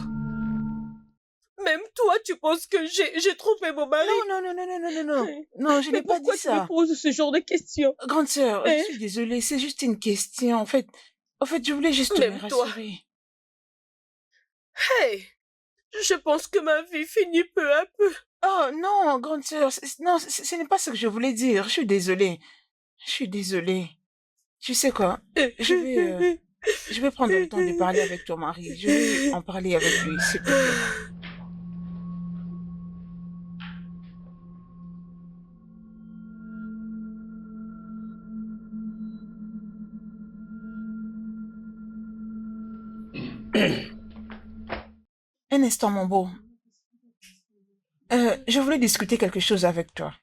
Même toi, tu penses que j'ai trompé mon mari? Non, non, non, non, non, non, non, non. Non, je n'ai pas dit Pourquoi tu me ça. poses ce genre de questions? Grande sœur, Hein? je suis désolée, c'est juste une question. En fait, je voulais juste Même me toi. rassurer. Hey! Je pense que ma vie finit peu à peu. Oh non, grande sœur, non, ce n'est pas ce que je voulais dire. Je suis désolée. Je suis désolée. Tu sais quoi? Je vais prendre le temps de parler avec ton mari. Je vais en parler avec lui, s'il te plaît. Un instant, mon beau. Je voulais discuter quelque chose avec toi.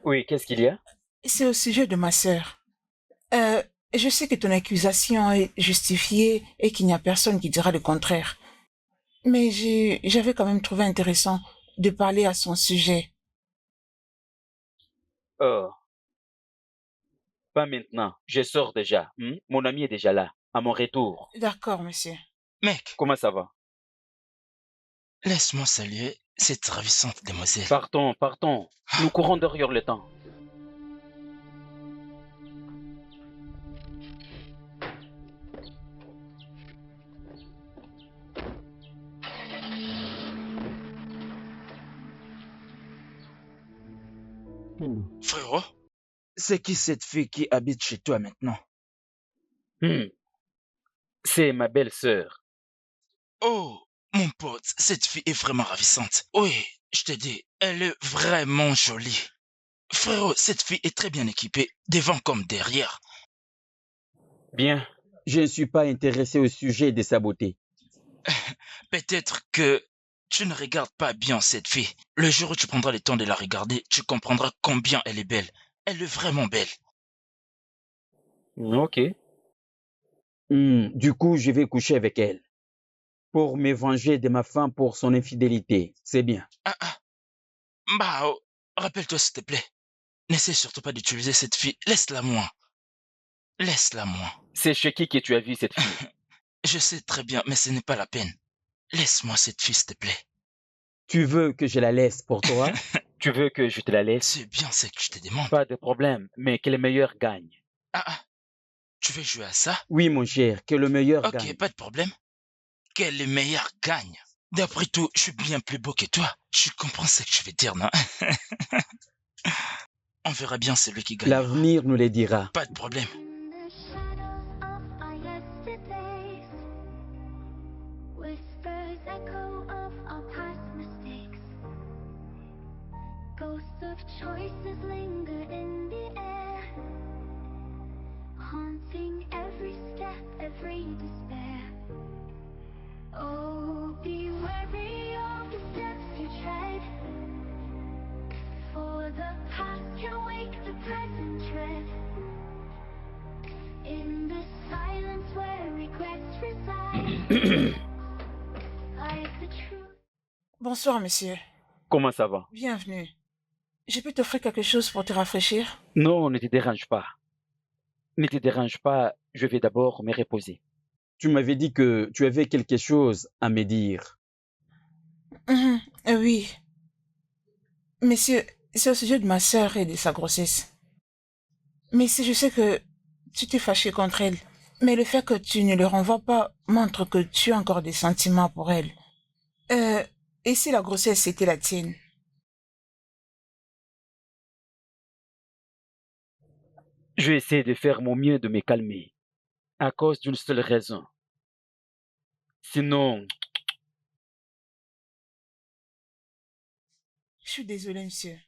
Oui, qu'est-ce qu'il y a? C'est au sujet de ma sœur. Je sais que ton accusation est justifiée et qu'il n'y a personne qui dira le contraire. Mais j'avais quand même trouvé intéressant de parler à son sujet. Oh, pas maintenant. Je sors déjà. Mon ami est déjà là, à mon retour. D'accord, monsieur. Mec, Comment ça va? laisse-moi saluer cette ravissante demoiselle. Partons, partons. Nous courons derrière le temps. Frérot, c'est qui cette fille qui habite chez toi maintenant? C'est ma belle-sœur. Oh, mon pote, cette fille est vraiment ravissante. Oui, je te dis, elle est vraiment jolie. Frérot, cette fille est très bien équipée, devant comme derrière. Bien. Je ne suis pas intéressé au sujet de sa beauté. Peut-être que tu ne regardes pas bien cette fille. Le jour où tu prendras le temps de la regarder, tu comprendras combien elle est belle. Elle est vraiment belle. Ok. Du coup, je vais coucher avec elle. Pour me venger de ma femme pour son infidélité. C'est bien. Bah, rappelle-toi s'il te plaît. N'essaie surtout pas d'utiliser cette fille. Laisse-la moi. Laisse-la moi. C'est chez qui que tu as vu cette fille? Je sais très bien, mais ce n'est pas la peine. Laisse-moi cette fille, s'il te plaît. Tu veux que je la laisse pour toi? Tu veux que je te la laisse? C'est bien ce que je te demande. Pas de problème, mais que le meilleur gagne. Tu veux jouer à ça? Oui, mon cher, que le meilleur gagne. Ok, pas de problème. Que le meilleur gagne. D'après tout, je suis bien plus beau que toi. Tu comprends ce que je veux dire, non? On verra bien celui qui gagne. L'avenir nous le dira. Pas de problème. Whispers echo of our past mistakes. Ghosts of choices linger in the air, haunting every step, every despair. Oh, be wary of the steps you tread, for the past can wake the present dread. In the silence where regrets reside. Bonsoir, monsieur. Comment ça va? Bienvenue. Je peux t'offrir quelque chose pour te rafraîchir? Non, ne te dérange pas. Ne te dérange pas, je vais d'abord me reposer. Tu m'avais dit que tu avais quelque chose à me dire. Oui. Monsieur, c'est au sujet de ma sœur et de sa grossesse. Mais si je sais que tu t'es fâché contre elle, mais le fait que tu ne le renvoies pas montre que tu as encore des sentiments pour elle. Et si la grossesse était la tienne? Je vais essayer de faire mon mieux de me calmer, à cause d'une seule raison. Sinon... Je suis désolée, monsieur.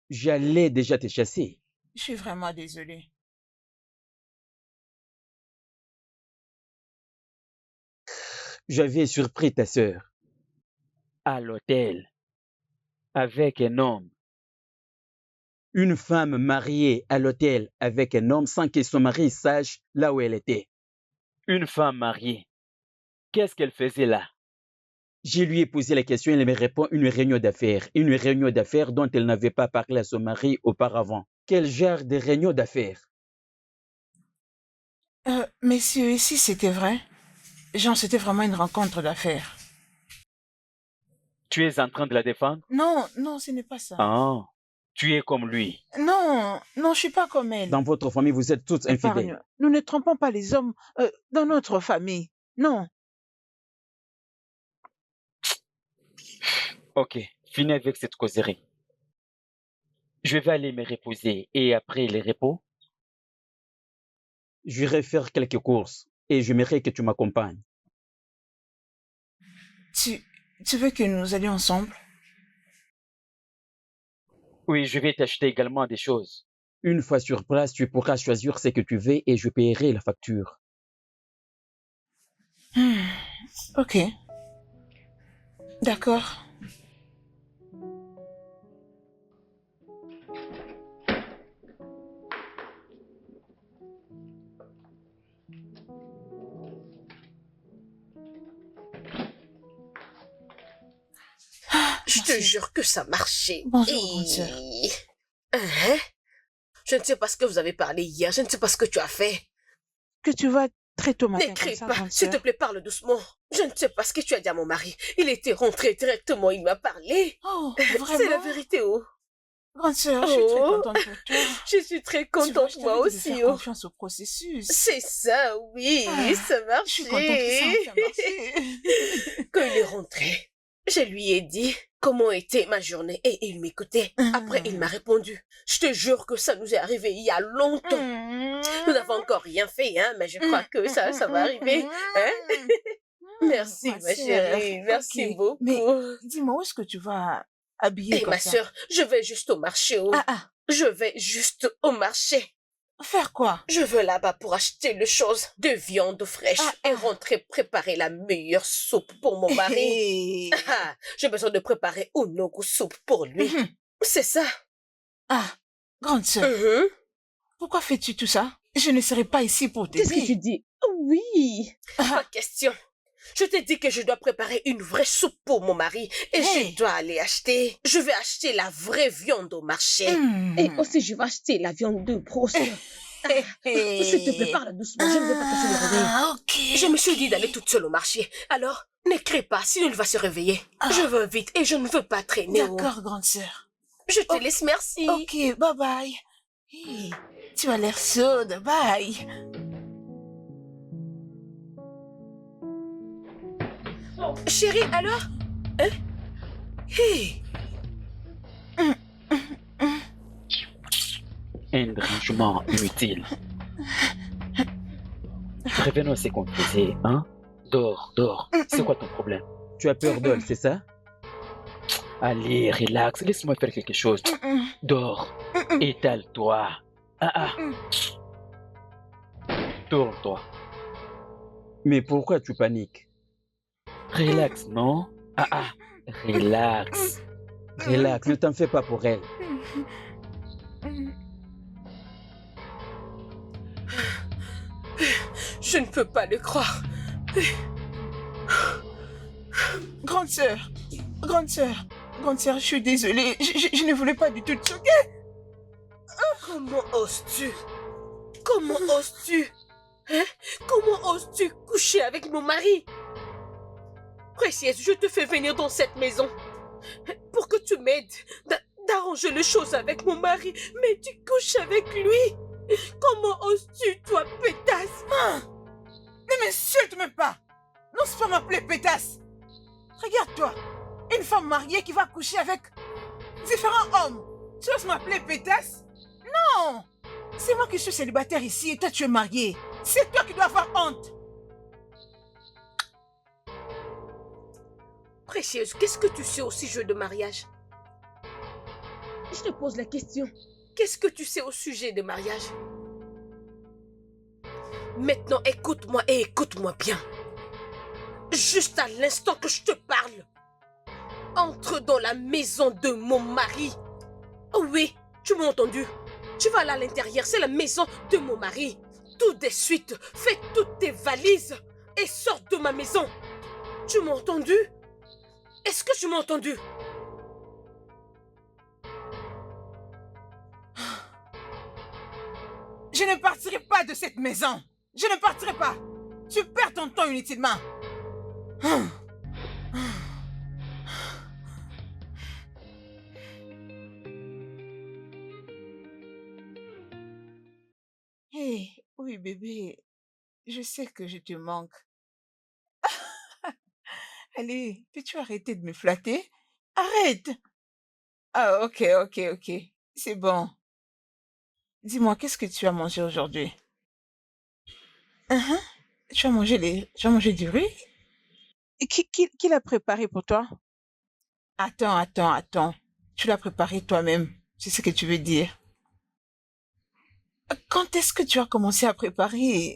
J'allais déjà te chasser. Je suis vraiment désolée. J'avais surpris ta sœur. À l'hôtel, avec un homme. Une femme mariée à l'hôtel avec un homme sans que son mari sache là où elle était. Une femme mariée. Qu'est-ce qu'elle faisait là? Je lui ai posé la question, elle me répond une réunion d'affaires. Une réunion d'affaires dont elle n'avait pas parlé à son mari auparavant. Quel genre de réunion d'affaires? Messieurs, si c'était vrai, genre c'était vraiment une rencontre d'affaires. Tu es en train de la défendre? Non, non, ce n'est pas ça. Ah, tu es comme lui. Non, non, je suis pas comme elle. Dans votre famille, vous êtes toutes infidèles. Épargne. Nous ne trompons pas les hommes dans notre famille. Non. Ok, finis avec cette causerie. Je vais aller me reposer et après le repos? J'irai faire quelques courses et j'aimerais que tu m'accompagnes. Tu veux que nous allions ensemble? Oui, je vais t'acheter également des choses. Une fois sur place, tu pourras choisir ce que tu veux et je paierai la facture. Ok. D'accord. Je te jure que ça marchait. Bonjour, grande sœur. Hein? Je ne sais pas ce que vous avez parlé hier. Je ne sais pas ce que tu as fait. Que tu vas très tôt matin N'écris comme ça, pas. grande S'il te sœur. plaît, parle doucement. Je ne sais pas ce que tu as dit à mon mari. Il était rentré directement. Il m'a parlé. Oh, C'est la vraiment? vérité, oh. Grande sœur, je suis très Oh. contente pour toi. Je suis très Tu vois, contente, je moi t'avais dit de aussi, faire oh. confiance au processus. C'est ça, oui. Ah, Ça marche. Je suis contente que ça ait marché. Quand il est rentré, Je lui ai dit comment était ma journée et il m'écoutait. Après, il m'a répondu. Je te jure que ça nous est arrivé il y a longtemps. Nous n'avons encore rien fait, hein, mais je crois que ça va arriver. Hein? Merci, ma chérie. Merci Ok. beaucoup. Mais dis-moi, où est-ce que tu vas habiller Et comme ma ça? sœur, je vais juste au marché. Je vais juste au marché. Faire quoi? Je vais là-bas pour acheter les choses de viande fraîche et rentrer préparer la meilleure soupe pour mon mari. J'ai besoin de préparer une autre soupe pour lui. C'est ça. Grande sœur, pourquoi fais-tu tout ça? Je ne serai pas ici pour t'aider. Qu'est-ce que tu dis? Oui. Pas question. Je t'ai dit que je dois préparer une vraie soupe pour mon mari et je dois aller acheter. Je vais acheter la vraie viande au marché. Et aussi, je vais acheter la viande de brosse. S'il te plaît, parle doucement. Je ne vais pas casser le réveil. Ok. Je me suis dit d'aller toute seule au marché. Alors, n'écris pas, sinon il va se réveiller. Je veux vite et je ne veux pas traîner. D'accord, grande sœur. Je te laisse, merci. Ok, bye bye. Hey, tu as l'air sourde, bye. Chérie, alors? Hein? Hey! Un dérangement inutile. Revenons à ce qu'on faisait, hein? Dors, dors. C'est quoi ton problème? Tu as peur d'Ol, c'est ça? Allez, relax, laisse-moi faire quelque chose. Dors. Étale-toi. Tourne-toi. Mais pourquoi tu paniques? Relax, non? Relax. Relax, ne t'en fais pas pour elle. Je ne peux pas le croire. Grande sœur, grande sœur, grande sœur, je suis désolée. Je ne voulais pas du tout te choquer. Comment oses-tu? Comment oses-tu? Hein? Comment oses-tu coucher avec mon mari? Précieuse, je te fais venir dans cette maison pour que tu m'aides d'arranger les choses avec mon mari, mais tu couches avec lui. Comment oses-tu, toi, pétasse? Ne m'insulte même pas. N'ose pas m'appeler pétasse. Regarde-toi, une femme mariée qui va coucher avec différents hommes. Tu oses m'appeler pétasse? Non. C'est moi qui suis célibataire ici et toi tu es mariée. C'est toi qui dois avoir honte. Précieuse, qu'est-ce que tu sais au sujet de mariage? Je te pose la question. Qu'est-ce que tu sais au sujet de mariage? Maintenant, écoute-moi et écoute-moi bien. Juste à l'instant que je te parle, entre dans la maison de mon mari. Oh oui, tu m'as entendu? Tu vas là à l'intérieur, c'est la maison de mon mari. Tout de suite, fais toutes tes valises et sors de ma maison. Tu m'as entendu? Est-ce que tu m'as entendu? Je ne partirai pas de cette maison. Je ne partirai pas. Tu perds ton temps inutilement. Hey, oui bébé, je sais que je te manque. Allez, peux-tu arrêter de me flatter? Arrête! Ok, c'est bon. Dis-moi, qu'est-ce que tu as mangé aujourd'hui? Tu as mangé du riz? Et qui l'a préparé pour toi? Attends. Tu l'as préparé toi-même. C'est ce que tu veux dire. Quand est-ce que tu as commencé à préparer?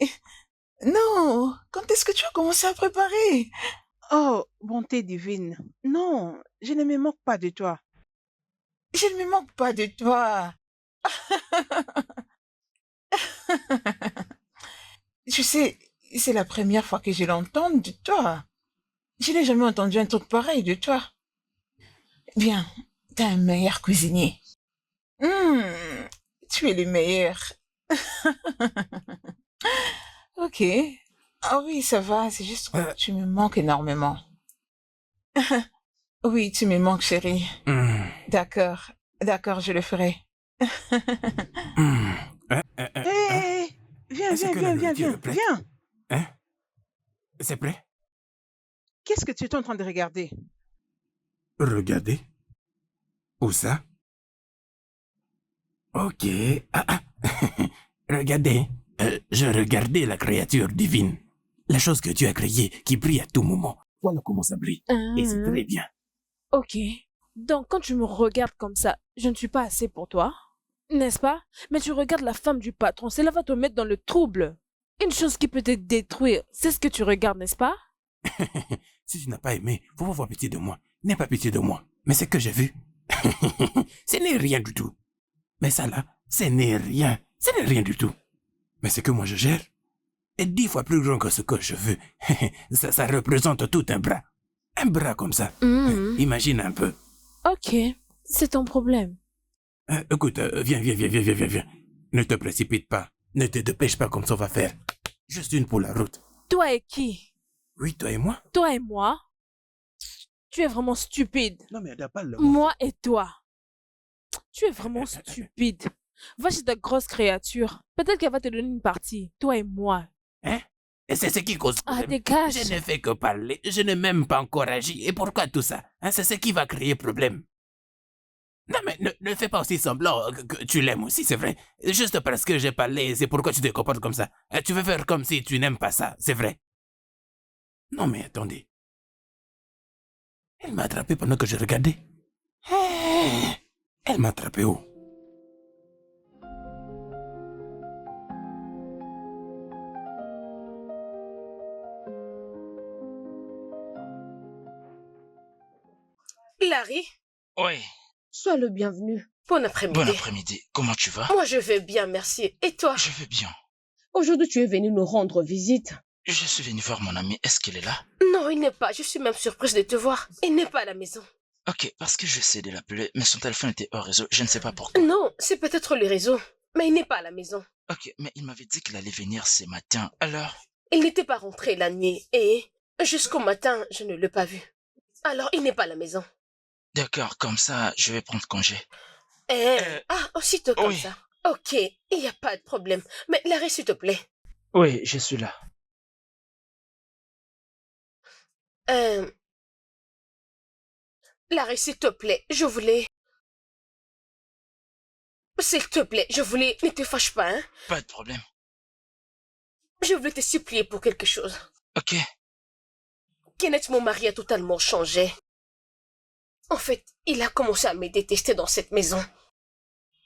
Non, quand est-ce que tu as commencé à préparer? Oh, bonté divine. Non, je ne me moque pas de toi. Je ne me moque pas de toi. Tu sais, c'est la première fois que je l'entends de toi. Je n'ai jamais entendu un truc pareil de toi. Bien, t'es un meilleur cuisinier. Tu es le meilleur. Ok. Ah oui, ça va, c'est juste que tu me manques énormément. Oui, tu me manques, chérie. D'accord, je le ferai. Hé, viens. Hein? C'est prêt? Qu'est-ce que tu es en train de regarder? Regardez. Où ça? Ok. Regardez. Je regardais la créature divine. La chose que tu as créée, qui brille à tout moment. Voilà comment ça brille. Et c'est très bien. Ok. Donc, quand tu me regardes comme ça, je ne suis pas assez pour toi, n'est-ce pas? Mais tu regardes la femme du patron, cela va te mettre dans le trouble. Une chose qui peut te détruire, c'est ce que tu regardes, n'est-ce pas? Si tu n'as pas aimé, faut avoir pitié de moi. N'aie pas pitié de moi. Mais ce que j'ai vu, ce n'est rien du tout. Mais ça là, ce n'est rien. Ce n'est rien du tout. Mais ce que moi je gère est 10 fois plus grand que ce que je veux. Ça représente tout un bras. Un bras comme ça. Imagine un peu. Ok, c'est ton problème. Écoute, viens. Ne te précipite pas. Ne te dépêche pas comme ça on va faire. Juste une pour la route. Toi et qui? Oui, toi et moi? Toi et moi? Tu es vraiment stupide. Non, mais elle n'a pas le Moi et toi. Tu es vraiment stupide. Va chez ta grosse créature. Peut-être qu'elle va te donner une partie. Toi et moi. Hein? Et c'est ce qui cause problème. Dégage. Je ne fais que parler. Je n'ai même pas encore agi. Et pourquoi tout ça? Hein, c'est ce qui va créer problème. Non, mais ne fais pas aussi semblant que tu l'aimes aussi, c'est vrai. Juste parce que j'ai parlé, c'est pourquoi tu te comportes comme ça. Tu veux faire comme si tu n'aimes pas ça, c'est vrai. Non, mais attendez. Elle m'a attrapé pendant que je regardais. Elle m'a attrapé où? Larry, Oui, Sois le bienvenu. bon après-midi. bon après-midi. Comment tu vas? Moi, je vais bien, merci. Et toi? Je vais bien. Aujourd'hui, tu es venu nous rendre visite. Je suis venu voir mon ami. Est-ce qu'il est là? Non, il n'est pas. Je suis même surprise de te voir. Il n'est pas à la maison. Ok, parce que j'essaie de l'appeler, mais son téléphone était hors réseau. Je ne sais pas pourquoi. Non, c'est peut-être le réseau. Mais il n'est pas à la maison. Ok, mais il m'avait dit qu'il allait venir ce matin. Alors? Il n'était pas rentré la nuit et jusqu'au matin, je ne l'ai pas vu. Alors, il n'est pas à la maison. D'accord, comme ça, je vais prendre congé. Aussitôt comme oui. ça. Ok, il n'y a pas de problème. Mais Larry, s'il te plaît. Oui, je suis là. Larry, s'il te plaît, je voulais... S'il te plaît, je voulais... Ne te fâche pas, hein. Pas de problème. Je voulais te supplier pour quelque chose. Ok. Kenneth, mon mari, a totalement changé. En fait, il a commencé à me détester dans cette maison.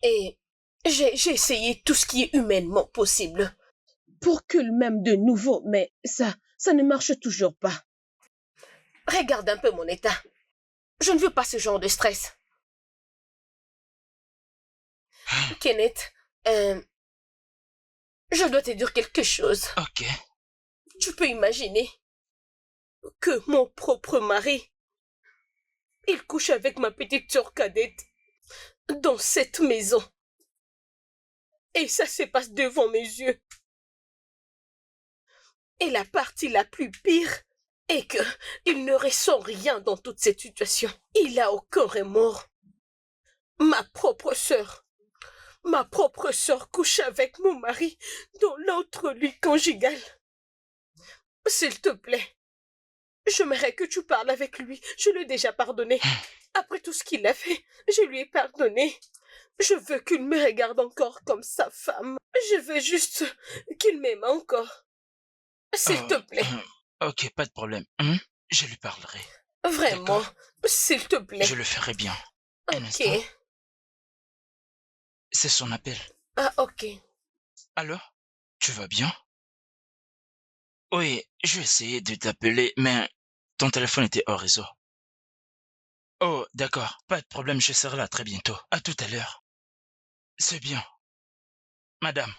Et j'ai essayé tout ce qui est humainement possible. Pour que le même de nouveau, mais ça ne marche toujours pas. Regarde un peu mon état. Je ne veux pas ce genre de stress. Kenneth, je dois te dire quelque chose. Ok. Tu peux imaginer que mon propre mari, il couche avec ma petite sœur cadette dans cette maison. Et ça se passe devant mes yeux. Et la partie la plus pire est que il ne ressent rien dans toute cette situation. Il a aucun remords. Ma propre sœur couche avec mon mari dans l'autre lit conjugal. S'il te plaît, j'aimerais que tu parles avec lui. Je l'ai déjà pardonné. Après tout ce qu'il a fait, je lui ai pardonné. Je veux qu'il me regarde encore comme sa femme. Je veux juste qu'il m'aime encore. S'il te plaît. Ok, pas de problème. Je lui parlerai. Vraiment, s'il te plaît. Je le ferai bien. Un Ok. instant. C'est son appel. Ah, ok. Alors, tu vas bien? Oui, je vais essayer de t'appeler, mais ton téléphone était hors réseau. Oh, d'accord, pas de problème, je serai là très bientôt. À tout à l'heure. C'est bien. Madame,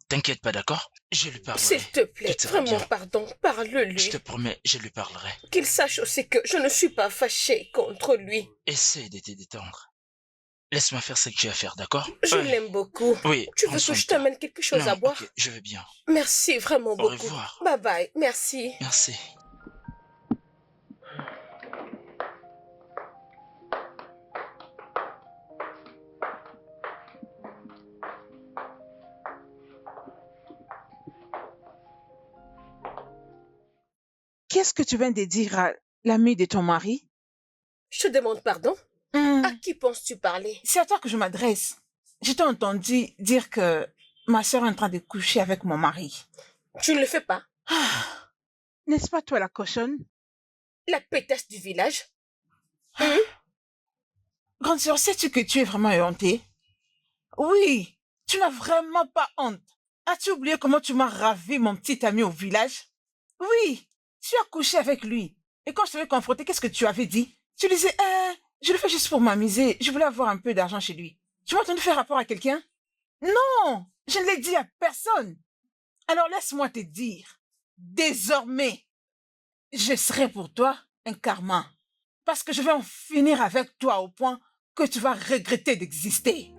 t'inquiète pas, d'accord? Je lui parlerai. S'il te plaît, Tout ira vraiment, bien. pardon, parle-lui. Je te promets, je lui parlerai. Qu'il sache aussi que je ne suis pas fâchée contre lui. Essaie de te détendre. Laisse-moi faire ce que j'ai à faire, d'accord? Je l'aime beaucoup. Oui, Tu prends veux que soin je de toi. t'amène quelque chose Non, à boire? ok, je vais bien. Merci vraiment Au beaucoup. revoir. Bye bye, merci. Merci. Qu'est-ce que tu viens de dire à l'ami de ton mari? Je te demande pardon. À qui penses-tu parler? C'est à toi que je m'adresse. Je t'ai entendu dire que ma soeur est en train de coucher avec mon mari. Tu ne le fais pas. N'est-ce pas toi la cochonne? La pétasse du village. Grande sœur, sais-tu que tu es vraiment hontée? Oui, tu n'as vraiment pas honte. As-tu oublié comment tu m'as ravi mon petit ami au village? Oui, tu as couché avec lui. Et quand je t'avais confronté, qu'est-ce que tu avais dit? Tu disais, je le fais juste pour m'amuser. Je voulais avoir un peu d'argent chez lui. Tu m'as entendu faire rapport à quelqu'un? Non, je ne l'ai dit à personne. Alors laisse-moi te dire, désormais, je serai pour toi un karma. Parce que je vais en finir avec toi au point que tu vas regretter d'exister.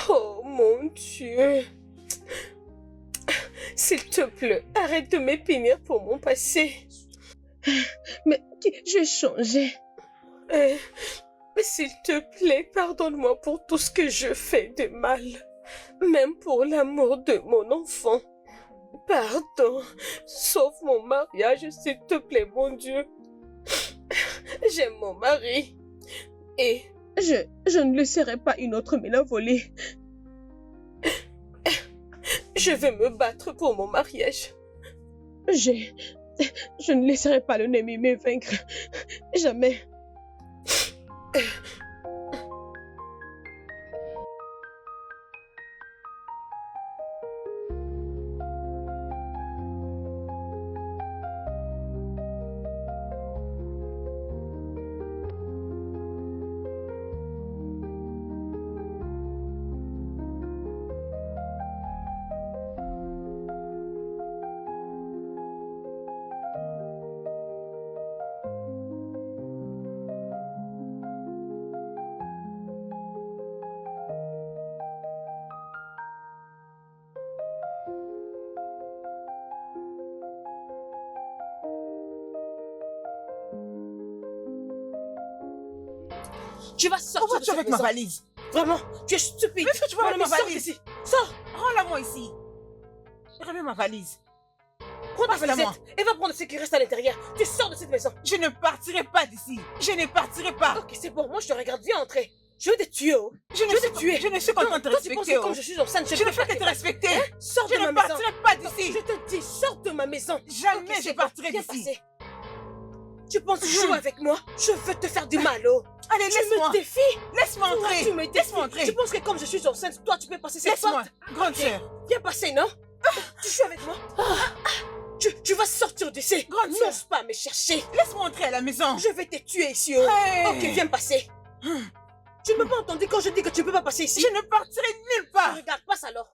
Oh mon Dieu. S'il te plaît, arrête de m'épinir pour mon passé. Mais j'ai changé. Mais s'il te plaît, pardonne-moi pour tout ce que je fais de mal. Même pour l'amour de mon enfant. Pardon. Sauve mon mariage, s'il te plaît, mon Dieu. J'aime mon mari. Et... Je ne laisserai pas une autre me la voler. Je vais me battre pour mon mariage. Je ne laisserai pas le Némi me vaincre. Jamais. Tu vas sortir. Où vas-tu avec ma valise? Vraiment, tu es stupide. Est-ce que tu vas rendre ma valise ici. Sors. Rends-la-moi ici. Remets ma valise. Prends ta Passe-la-moi. valise et va prendre ce qui reste à l'intérieur. Tu sors de cette maison. Je ne partirai pas d'ici. Je ne partirai pas. Ok, c'est bon. Moi, je te regarde. Viens entrer. Je vais te tuer. Oh. Je vais te tuer. Je ne suis pas en train de te Toi, tu penses respecter. que comme je suis enceinte, Je ne fais que te respecter. Sors Je de ma ne maison. partirai pas d'ici. Je te dis, sors de ma maison. Jamais Ok, je c'est bon. partirai Viens d'ici. passer. Tu penses jouer avec moi? Je veux te faire du mal, oh. Allez, Tu laisse-moi. me défies? Laisse-moi Toi, entrer. tu me défies. Laisse-moi entrer. Tu penses que comme je suis enceinte, toi, tu peux passer cette Laisse-moi. porte? Grande sœur. Viens passer, non? Tu joues avec moi? Tu vas sortir d'ici. Grande sœur. N'ose pas me chercher. Laisse-moi entrer à la maison. Je vais te tuer ici, oh. Hey. Ok, viens passer. Tu ne m'as pas entendu quand je dis que tu ne peux pas passer ici? Je ne partirai nulle part. Regarde, passe alors.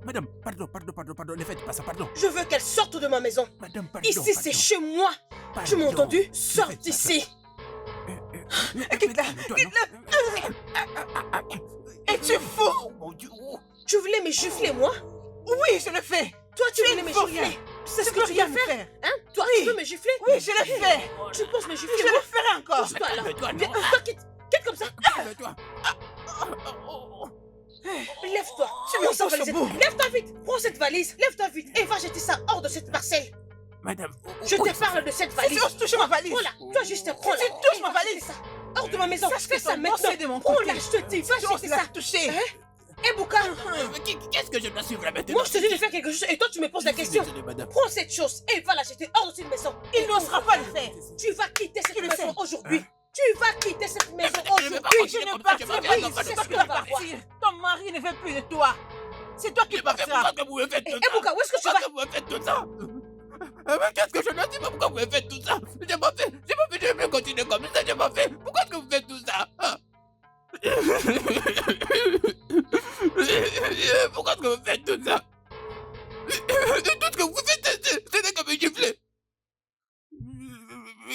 Madame, pardon, ne faites pas ça, pardon. Je veux qu'elle sorte de ma maison. Madame, pardon. Ici, c'est chez moi. Tu m'as entendu? Sors d'ici. Quitte-la. Es-tu fou? Mon Dieu. Tu voulais me gifler, moi? Oui, je le fais. Toi, tu es voulais une me faux gifler. rien. C'est ce Tu que peux tu viens rien me faire. faire. Hein? Toi, Oui. tu veux me gifler? Oui, je le fais. Tu penses me gifler, Je moi? le ferai encore. Pousse-toi, alors. Calme-toi, Viens, non. toi, quitte comme ça. Calme-toi. Lève-toi. Tu me Prends sa pousses au valise. bout. Lève-toi vite. Prends cette valise. Lève-toi vite. Et va jeter ça hors de cette parcelle. Madame. Je te parle de cette valise. Si tu oses toucher ma valise. Prends-la. Toi, juste prends-la. Si tu touches Et ma va jeter valise. ça hors de ma maison. Sache que Fais ça ton maintenant. boss est de mon Prends-la, côté. je te dis. Va Tu oses jeter la ça. toucher. Eh, Bouka. Qu'est-ce que je dois suivre maintenant? Moi, je te dis de faire quelque chose et toi, tu me poses la question. Désolé, madame. Prends cette chose et va la jeter hors de cette maison. Il n'osera pas le faire. Tu vas quitter cette Tu le maison sais. aujourd'hui. Tu vas quitter cette maison aujourd'hui. Je ne partirai pas ici. C'est ce que tu vas partir. Ton mari ne veut plus de toi. C'est toi qui partiras. Pourquoi vous me faites tout Eh, ça? Bouka, où est-ce que tu Pourquoi vas? vous me faites tout ça? Mais qu'est-ce que je ne sais pas pourquoi vous faites tout ça? J'ai pas fait, je vais continuer comme ça, j'ai pas fait. Pourquoi est-ce que vous faites tout ça? Pourquoi est-ce que vous faites tout ça? Tout ce que vous faites, c'est comme me gifler.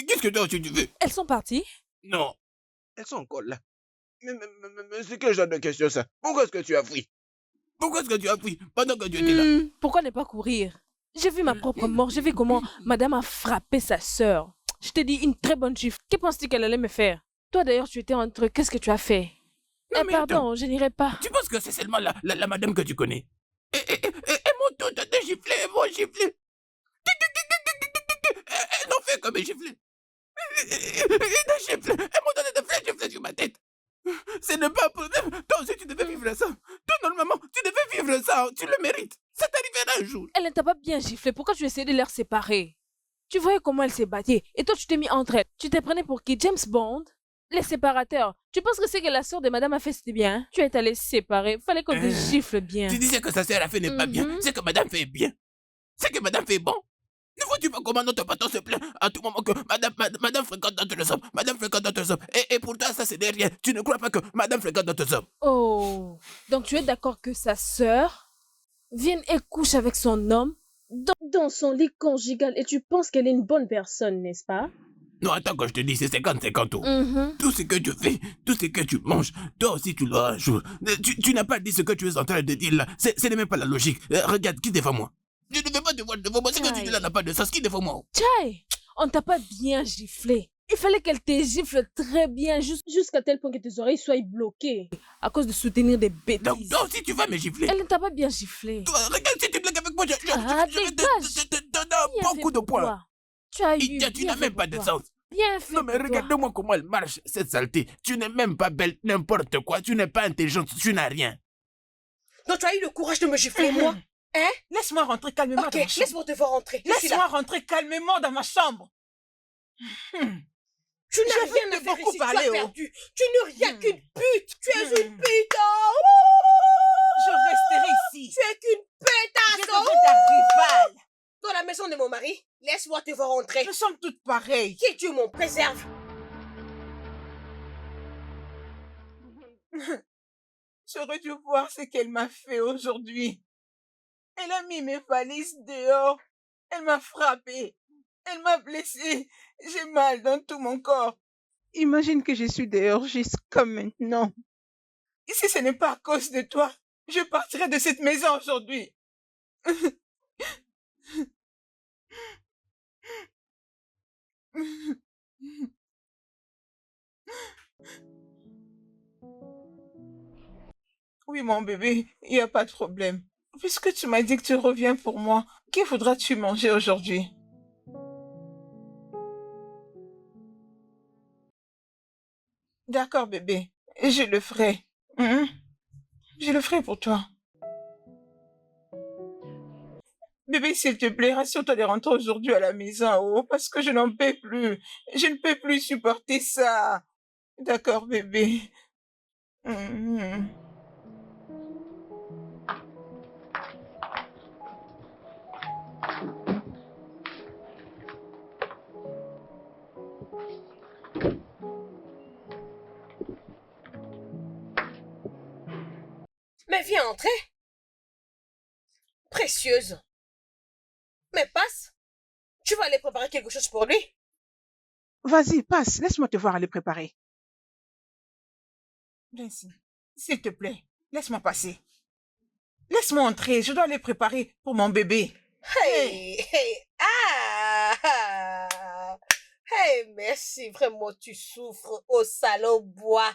Qu'est-ce que toi aussi tu fais? Elles sont parties? Non, elles sont encore là. Mais c'est quel genre de question ça? Pourquoi est-ce que tu as fui? Pourquoi est-ce que tu as pris pendant que tu étais là? Pourquoi ne pas courir? J'ai vu ma propre mort, j'ai vu comment madame a frappé sa sœur. Je t'ai dit une très bonne gifle. Que penses-tu qu'elle allait me faire? Toi d'ailleurs, tu étais entre eux, qu'est-ce que tu as fait? Non, mais pardon, attends. je n'irai pas. Tu penses que c'est seulement la madame que tu connais? Et mon tour de gifler, elles vont gifler. Elles n'ont fait que me gifler. Des gifles. Elles m'ont donné de vrais gifles sur ma tête. Ce n'est pas pour... Toi aussi, tu devais vivre ça. Toi, normalement, tu devais vivre ça. Tu le mérites. Ça t'arrivera un jour. Elle ne t'a pas bien giflé. Pourquoi tu essayais de les séparer? Tu voyais comment elles se battaient. Et toi, tu t'es mis entre elles. Tu t'es prenais pour qui? James Bond? Les séparateurs. Tu penses que c'est que la sœur de madame a fait, c'était bien? Hein? Tu es allé séparer. Fallait qu'on te gifle bien. Tu disais que sa sœur a fait n'est pas bien. C'est que madame fait bien. C'est que madame fait bon. Ne vois-tu pas comment notre patron se plaint à tout moment que madame fréquente d'autres hommes? Madame fréquente d'autres hommes. Et pour toi, ça c'est derrière. Tu ne crois pas que madame fréquente d'autres hommes? Oh. Donc tu es d'accord que sa sœur vienne et couche avec son homme dans son lit conjugal et tu penses qu'elle est une bonne personne, n'est-ce pas? Non, attends que je te dis, c'est 50-50. Tout ce que tu fais, tout ce que tu manges, toi aussi tu l'auras un jour. Tu n'as pas dit ce que tu es en train de dire là. Ce n'est même pas la logique. Regarde, qui devant moi? Je ne veux pas te voir devant moi. Ce que tu dis là n'a pas de sens. Qui devant moi? Tchai, on t'a pas bien giflé. Il fallait qu'elle te gifle très bien jusqu'à tel point que tes oreilles soient bloquées. À cause de soutenir des bêtises. Donc toi aussi tu vas me gifler. Elle ne t'a pas bien giflé. Toi, regarde, si tu blagues avec moi, je vais te donner un bon coup de poing. Tu n'as même pas de sens. Bien fait. Non mais regarde-moi comment elle marche, cette saleté. Tu n'es même pas belle, n'importe quoi. Tu n'es pas intelligente, tu n'as rien. Donc tu as eu le courage de me gifler, moi? Hein? Laisse-moi rentrer calmement dans ma chambre. Laisse-moi te voir rentrer. Laisse-moi rentrer calmement dans ma chambre. Tu n'as rien à faire ici, tu as perdu. Tu n'es rien qu'une pute. Tu es une pute. Je resterai ici. Tu es qu'une pétasse. Je serai ta rivale. Dans la maison de mon mari, laisse-moi te voir rentrer. Nous sommes toutes pareilles. Que Dieu m'en préserve. J'aurais dû voir ce qu'elle m'a fait aujourd'hui. Elle a mis mes valises dehors. Elle m'a frappée. Elle m'a blessée. J'ai mal dans tout mon corps. Imagine que je suis dehors jusqu'à maintenant. Et si ce n'est pas à cause de toi, je partirai de cette maison aujourd'hui. Oui, mon bébé, il n'y a pas de problème. Puisque tu m'as dit que tu reviens pour moi, que voudras-tu manger aujourd'hui? D'accord, bébé. Je le ferai. Je le ferai pour toi. Bébé, s'il te plaît, rassure-toi de rentrer aujourd'hui à la maison, parce que je n'en peux plus. Je ne peux plus supporter ça. D'accord, bébé. Mais viens entrer. Précieuse. Mais passe. Tu vas aller préparer quelque chose pour lui? Vas-y, passe. Laisse-moi te voir aller préparer. Nancy, s'il te plaît, laisse-moi passer. Laisse-moi entrer. Je dois aller préparer pour mon bébé. Hey. Hey, merci. Vraiment, tu souffres au salaud bois.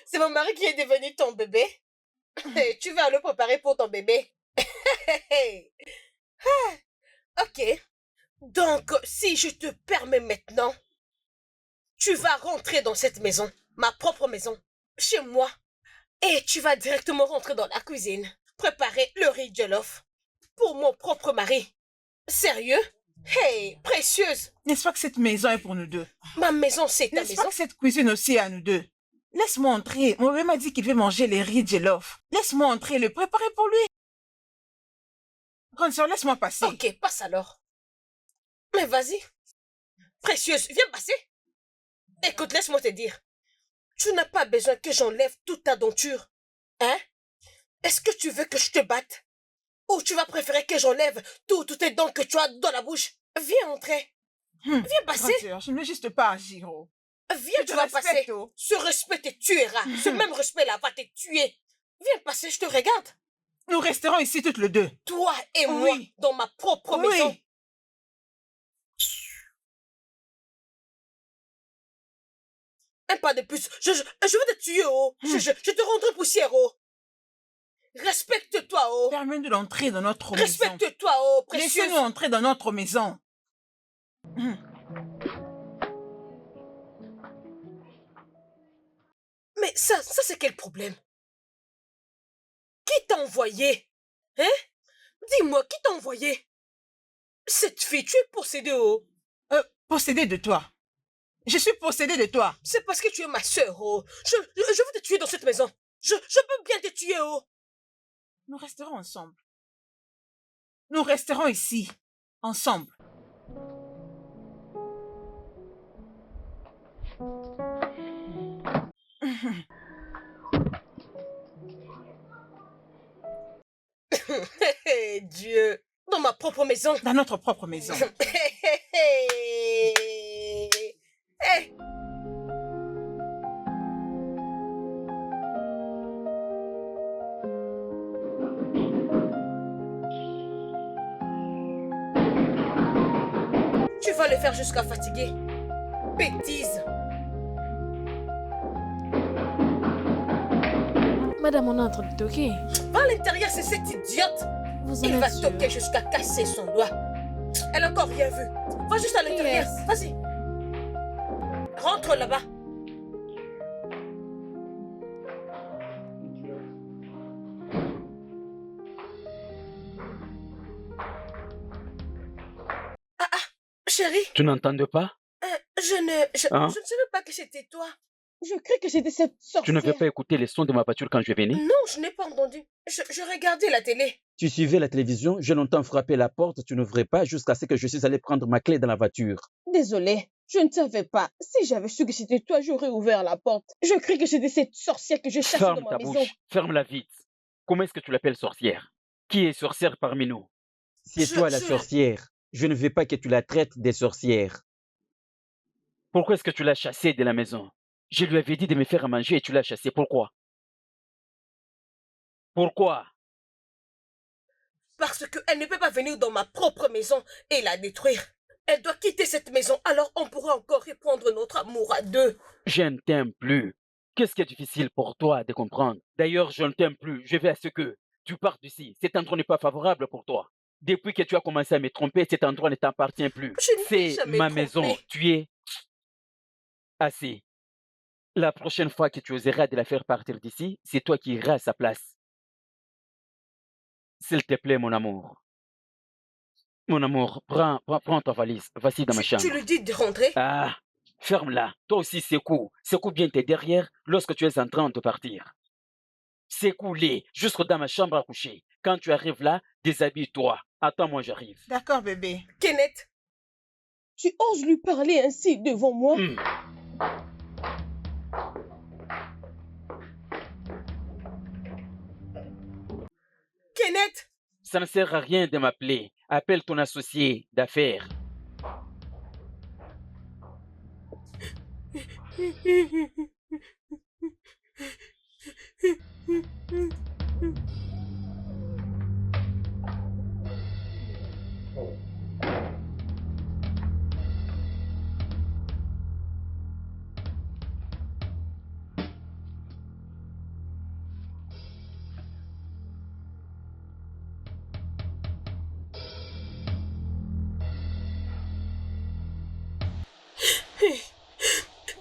C'est mon mari qui est devenu ton bébé. Tu vas le préparer pour ton bébé. Ok. Donc, si je te permets maintenant, tu vas rentrer dans cette maison, ma propre maison, chez moi, et tu vas directement rentrer dans la cuisine, préparer le riz jollof pour mon propre mari. Sérieux? Hey, précieuse! N'est-ce pas que cette maison est pour nous deux? Ma maison, c'est ta maison? N'est-ce pas que cette cuisine aussi est à nous deux? Laisse-moi entrer. Mon bébé m'a dit qu'il veut manger les riz jollof. Laisse-moi entrer et le préparer pour lui. Grande sœur, laisse-moi passer. Ok, passe alors. Mais vas-y. Précieuse, viens passer. Écoute, laisse-moi te dire. Tu n'as pas besoin que j'enlève toute ta denture. Hein? Est-ce que tu veux que je te batte? Ou tu vas préférer que j'enlève toutes tes dents que tu as dans la bouche? Viens entrer. Viens passer. Grande sœur, je ne veux juste pas agir. Oh. Viens, Je tu te vas respecte, passer. oh. Ce respect te tuera. Ce même respect-là va te tuer. Viens passer, je te regarde. Nous resterons ici toutes les deux. Toi et moi, Oui. dans ma propre Oui. maison. Un pas de plus. Je vais te tuer, oh. Je te rendrai poussière, oh. Respecte-toi, oh. Permets-nous d'entrer dans notre maison. Respecte-toi, oh, précieuse. Laissez-nous entrer dans notre maison. Mais ça c'est quel problème? Qui t'a envoyé? Hein? Dis-moi, qui t'a envoyé? Cette fille, tu es possédée, oh. Possédée de toi. Je suis possédée de toi. C'est parce que tu es ma sœur, oh. Je veux te tuer dans cette maison. Je peux bien te tuer, oh. Nous resterons ensemble. Nous resterons ici, ensemble. Dieu. Dans ma propre maison. Dans notre propre maison. Hey. Tu vas le faire jusqu'à fatiguer. Bêtise. Madame, on est en train de toquer. Va à l'intérieur, c'est cette idiote. Vous en Il êtes va sûre? toquer jusqu'à casser son doigt. Elle a encore rien vu. Va juste à l'intérieur. Yes. Vas-y. Rentre là-bas. Chérie, Tu n'entendais pas? je ne savais pas que c'était toi. Je crois que c'était cette Tu sorcière. ne veux pas écouter les sons de ma voiture quand je venais? Non, je n'ai pas entendu. Je regardais la télé. Tu suivais la télévision, je l'entends frapper la porte, tu n'ouvrais pas jusqu'à ce que je suis allé prendre ma clé dans la voiture. Désolée, je ne savais pas. Si j'avais su que c'était toi, j'aurais ouvert la porte. Je crois que c'était cette sorcière que je cherchais Ferme dans ta ma maison. bouche, ferme-la vite. Comment est-ce que tu l'appelles sorcière? Qui est sorcière parmi nous? C'est toi la sorcière. Je ne veux pas que tu la traites des sorcières. Pourquoi est-ce que tu l'as chassée de la maison? Je lui avais dit de me faire à manger et tu l'as chassée. Pourquoi? Pourquoi? Parce qu'elle ne peut pas venir dans ma propre maison et la détruire. Elle doit quitter cette maison, alors on pourra encore répondre notre amour à deux. Je ne t'aime plus. Qu'est-ce qui est difficile pour toi de comprendre? D'ailleurs, je ne t'aime plus. Je veux à ce que tu partes d'ici. Cet endroit n'est pas favorable pour toi. Depuis que tu as commencé à me tromper, cet endroit ne t'appartient plus. Je ne t'ai C'est jamais ma trompée. maison. Tu es assez. La prochaine fois que tu oseras de la faire partir d'ici, c'est toi qui iras à sa place. S'il te plaît, mon amour. Mon amour, prends ta valise. Voici dans ma chambre. Tu lui dis de rentrer? Ah, ferme-la. Toi aussi, secoue. Secoue bien tes derrière lorsque tu es en train de partir. Secoue-les jusque dans ma chambre à coucher. Quand tu arrives là, déshabille-toi. Attends-moi, j'arrive. D'accord, bébé. Kenneth, Tu oses lui parler ainsi devant moi? Kenneth, Ça ne sert à rien de m'appeler. Appelle ton associé d'affaires.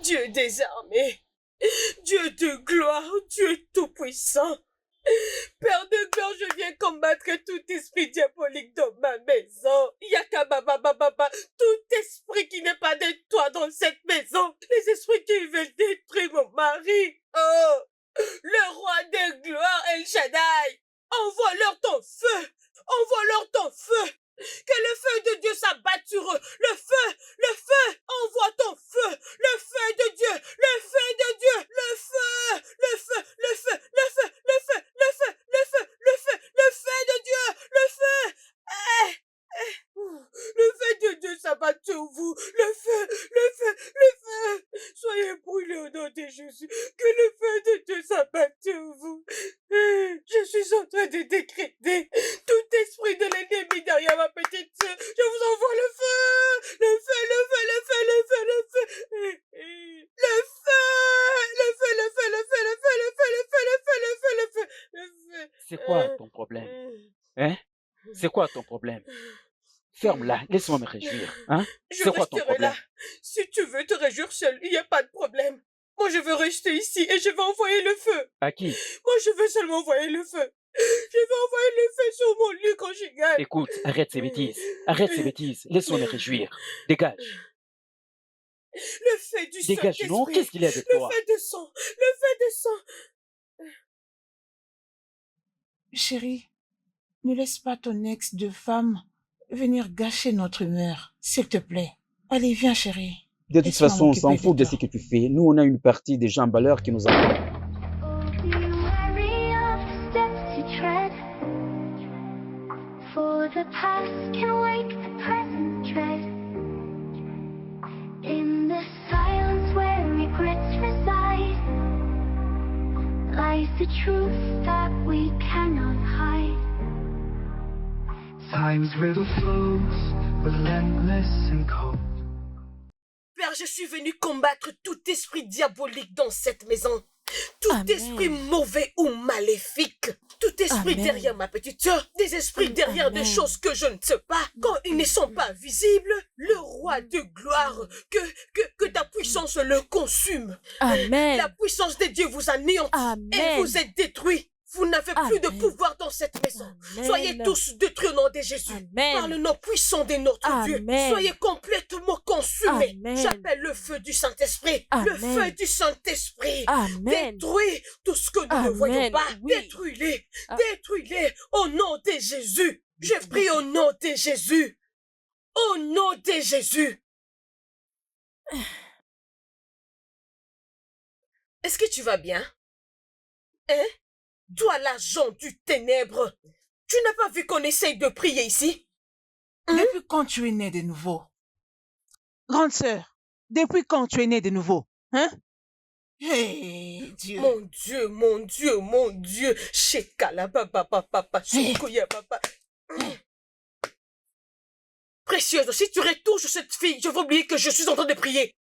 Dieu des armées, Dieu de gloire, Dieu tout-puissant. Père de gloire, je viens combattre tout esprit diabolique dans ma maison. Yakababababa, tout esprit qui n'est pas de toi dans cette maison. Les esprits qui veulent détruire mon mari. Oh, le roi de gloire, El Shaddai, envoie-leur ton feu. envoie-leur ton feu. Que le feu de Dieu s'abatte sur eux. Le feu, envoie ton feu. Le feu de Dieu, le feu de Dieu, le feu, le feu, le feu, le feu, le feu, le feu, le feu, le feu, le feu de Dieu, le feu. Le feu de Dieu s'abatte sur vous. Le feu, le feu, le feu. Soyez brûlés au nom de Jésus. Que le feu de Dieu s'abatte sur vous. Je suis en train de décréter tout esprit de l'ennemi derrière ma petite sœur. Je vous envoie le feu. Le feu, le feu, le feu, le feu, le feu. Le feu, le feu, le feu, le feu, le feu, le feu, le feu, le feu, le feu, le feu, le feu. C'est quoi ton problème? Hein? C'est quoi ton problème? Ferme-la, laisse-moi me réjouir. Hein? Je C'est quoi ton resterai problème? là. Si tu veux te réjouir seul, il n'y a pas de problème. Moi, je veux rester ici et je vais envoyer le feu. À qui? Moi, je veux seulement envoyer le feu. Je vais envoyer le feu sur mon lit conjugal. Écoute, arrête ces bêtises. Arrête ces bêtises. Laisse-moi me réjouir. Dégage. Le feu du Dégage, Saint-Esprit. non? Qu'est-ce qu'il y a avec Le toi? feu de sang. Le feu de sang. Chérie, ne laisse pas ton ex de femme venir gâcher notre humeur, s'il te plaît. Allez, viens, chérie. De toute Laisse-moi façon, on s'en m'occuper fout de toi. ce que tu fais. Nous, on a une partie des gens valeurs qui nous attendent. Be wary of the steps you tread, for the past can wake the present dread. In the silence where regrets reside, lies the truth that we cannot hide. Time's river flows, relentless and cold. Père, je suis venu combattre tout esprit diabolique dans cette maison. Tout Amen. esprit mauvais ou maléfique. Tout esprit Amen. derrière ma petite sœur. Des esprits derrière des Amen. choses que je ne sais pas. Quand ils ne sont pas visibles, le roi de gloire, que ta puissance le consume. Amen. La puissance de Dieu vous anéantit et Amen. vous êtes détruits. Vous n'avez plus de Amen. pouvoir dans cette maison. Amen. Soyez tous détruits au nom de Jésus. Amen. Par le nom puissant de notre Dieu. Amen. Soyez complètement consumés. Amen. J'appelle le feu du Saint-Esprit. Le Amen. feu du Saint-Esprit. Amen. Détruis tout ce que nous ne Amen. voyons pas. Oui. Détruis-les. Ah. Détruis-les au nom de Jésus. Je prie au nom de Jésus. Au nom de Jésus. Est-ce que tu vas bien? Hein? Toi, l'agent du ténèbre, tu n'as pas vu qu'on essaye de prier ici? Depuis quand tu es né de nouveau? Grande sœur, depuis quand tu es née de nouveau? Hein? Hey, Dieu. Mon Dieu, mon Dieu, mon Dieu. Shekala papa papa, Shokoya papa. Précieuse, si tu retouches cette fille, je vais oublier que je suis en train de prier.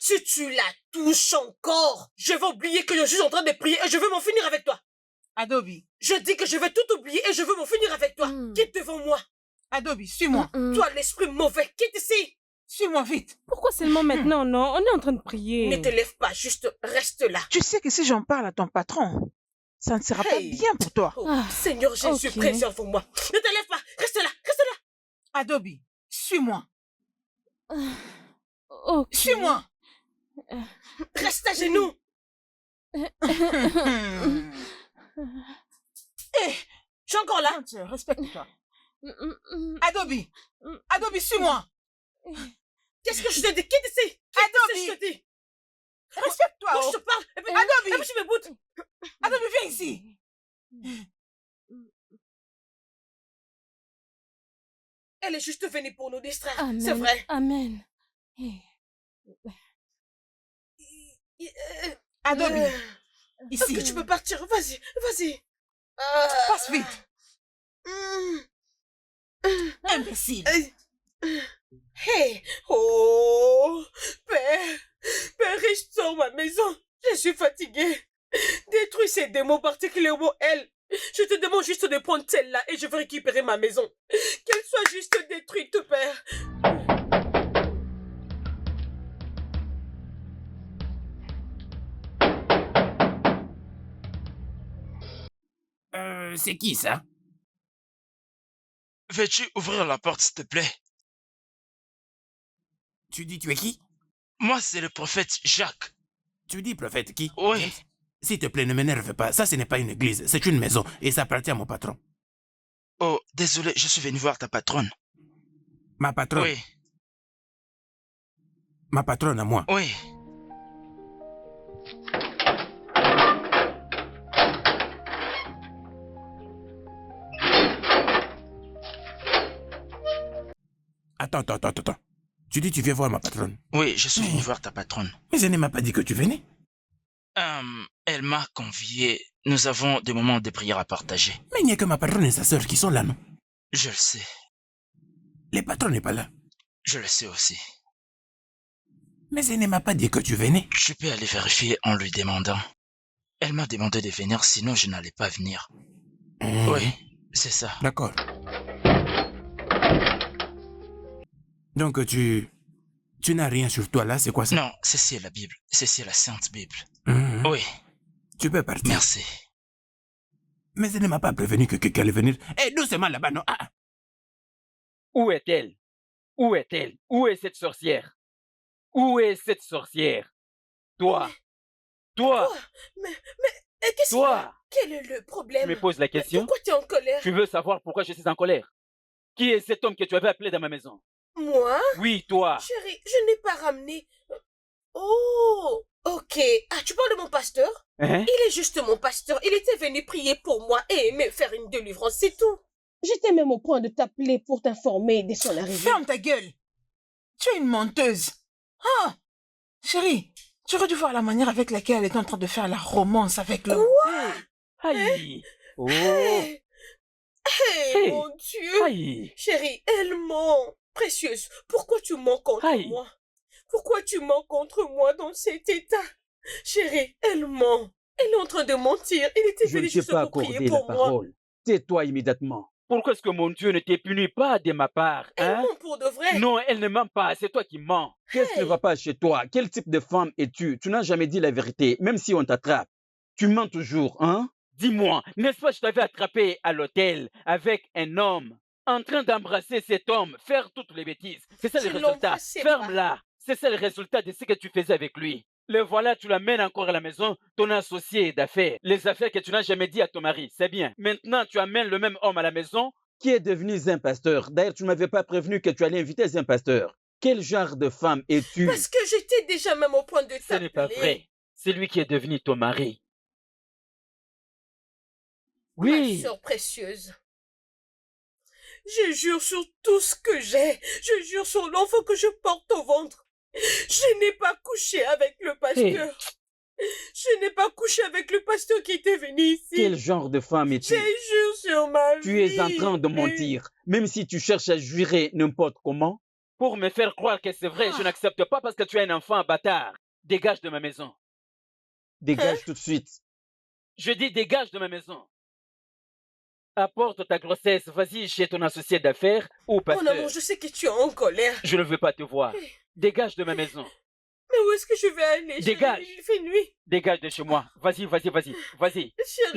Si tu la touches encore, je vais oublier que je suis en train de prier et je veux m'en finir avec toi. Adobe, Je dis que je vais tout oublier et je veux m'en finir avec toi. Quitte devant moi. Adobe, suis-moi. Toi, l'esprit mauvais, quitte ici. Suis-moi vite. Pourquoi seulement maintenant, non? On est en train de prier. Ne te lève pas, juste reste là. Tu sais que si j'en parle à ton patron, ça ne sera pas Hey. bien pour toi. Oh, Ah, Seigneur Jésus, ok. préserve-moi. Ne te lève pas, reste là, reste là. Adobe, suis-moi. Ok. Suis-moi. Reste à genoux. Eh, Je suis encore là. grande sœur, respecte-toi. Adobe, Adobe, suis-moi. Qu'est-ce que je te dis? Quitte ici. Qu'est-ce que je te dis? Respecte-toi. Moi, Oh. je te parle. Et puis, Adobe. et puis tu me boutes. Adobe, viens ici. Elle est juste venue pour nous distraire. Amen. C'est vrai. Amen. Eh. Adobe, Est-ce ici. que tu peux partir? Vas-y, vas-y. Passe vite. Mm. Imbécile. Hey, oh, Père, restaure ma maison. Je suis fatiguée. Détruis ces démons, particulièrement elle. Je te demande juste de prendre celle-là et je vais récupérer ma maison. Qu'elle soit juste détruite, Père. C'est qui ça? Veux-tu ouvrir la porte, s'il te plaît? Tu dis tu es qui? Moi, c'est le prophète Jacques. Tu dis prophète qui? Oui. James? S'il te plaît, ne m'énerve pas. Ça, ce n'est pas une église, c'est une maison et ça appartient à mon patron. Oh, désolé, je suis venu voir ta patronne. Ma patronne. Oui, Ma patronne à moi. oui. Attends. Tu dis que tu viens voir ma patronne. Oui, je suis venu voir ta patronne. Mais elle ne m'a pas dit que tu venais. Elle m'a convié. Nous avons des moments de prière à partager. Mais il n'y a que ma patronne et sa sœur qui sont là, non? Je le sais. Les patrons n'est pas là. Je le sais aussi. Mais elle ne m'a pas dit que tu venais. Je peux aller vérifier en lui demandant. Elle m'a demandé de venir, sinon je n'allais pas venir. Oui, c'est ça. D'accord. Donc tu n'as rien sur toi là, c'est quoi ça? Non, ceci est la Bible. Ceci est la Sainte Bible. Oui. Tu peux partir. Merci. Mais elle ne m'a pas prévenu que quelqu'un allait venir. Eh, doucement là-bas, non? Où est-elle? Où est-elle? Où est cette sorcière? Où est cette sorcière? Toi! Toi! Mais qu'est-ce qu'il y a? Toi! Quel est le problème? Tu me poses la question? Pourquoi tu es en colère? Tu veux savoir pourquoi je suis en colère? Qui est cet homme que tu avais appelé dans ma maison? Moi? Oui, toi! Chérie, je n'ai pas ramené... Oh, ok. Ah, tu parles de mon pasteur? Hein? Il est juste mon pasteur. Il était venu prier pour moi et me faire une délivrance, c'est tout. J'étais même au point de t'appeler pour t'informer de son arrivée. Ferme ta gueule. Tu es une menteuse. Ah, chérie, tu aurais dû voir la manière avec laquelle elle est en train de faire la romance avec l'homme. Aïe! Oh! Hey, Hey. mon Dieu. Aïe! Chérie, elle ment. Précieuse, pourquoi tu mens contre Aïe. moi? Pourquoi tu mens contre moi dans cet état? Chérie, elle ment. Elle est en train de mentir. Il était Je ne venu t'ai juste pas pour prier accordé la pour moi. parole. Tais-toi immédiatement. Pourquoi est-ce que mon Dieu ne te punit pas de ma part, Elle hein? ment pour de vrai. Non, elle ne ment pas, c'est toi qui mens. Qu'est-ce qui ne va pas chez toi? Quel type de femme es-tu? Tu n'as jamais dit la vérité, même si on t'attrape. Tu mens toujours, hein? Dis-moi, n'est-ce pas que je t'avais attrapé à l'hôtel avec un homme, en train d'embrasser cet homme, faire toutes les bêtises? C'est ça le Je résultat. l'embrasse ses bras. Ferme-la. C'est ça le résultat de ce que tu faisais avec lui. Le voilà, tu l'amènes encore à la maison, ton associé d'affaires. Les affaires que tu n'as jamais dit à ton mari, c'est bien. Maintenant, tu amènes le même homme à la maison. Qui est devenu un pasteur? D'ailleurs, tu ne m'avais pas prévenu que tu allais inviter un pasteur. Quel genre de femme es-tu? Parce que j'étais déjà même au point de Ce n'est pas t'appeler. vrai. C'est lui qui est devenu ton mari. Ma Oui. sœur précieuse. Je jure sur tout ce que j'ai. Je jure sur l'enfant que je porte au ventre. Je n'ai pas couché avec le pasteur. Je n'ai pas couché avec le pasteur qui était venu ici. Quel genre de femme es-tu? Je jure sur ma vie. Tu es en train de mentir, même si tu cherches à jurer n'importe comment. Pour me faire croire que c'est vrai, je n'accepte pas parce que tu es un enfant bâtard. Dégage de ma maison. Dégage tout de suite. Je dis dégage de ma maison. Apporte ta grossesse, vas-y chez ton associé d'affaires ou Mon pasteur. amour, je sais que tu es en colère. Je ne veux pas te voir. Dégage de ma maison. Mais où est-ce que je vais aller? Dégage. Chérie, il fait nuit. Dégage de chez moi. Vas-y. Chérie,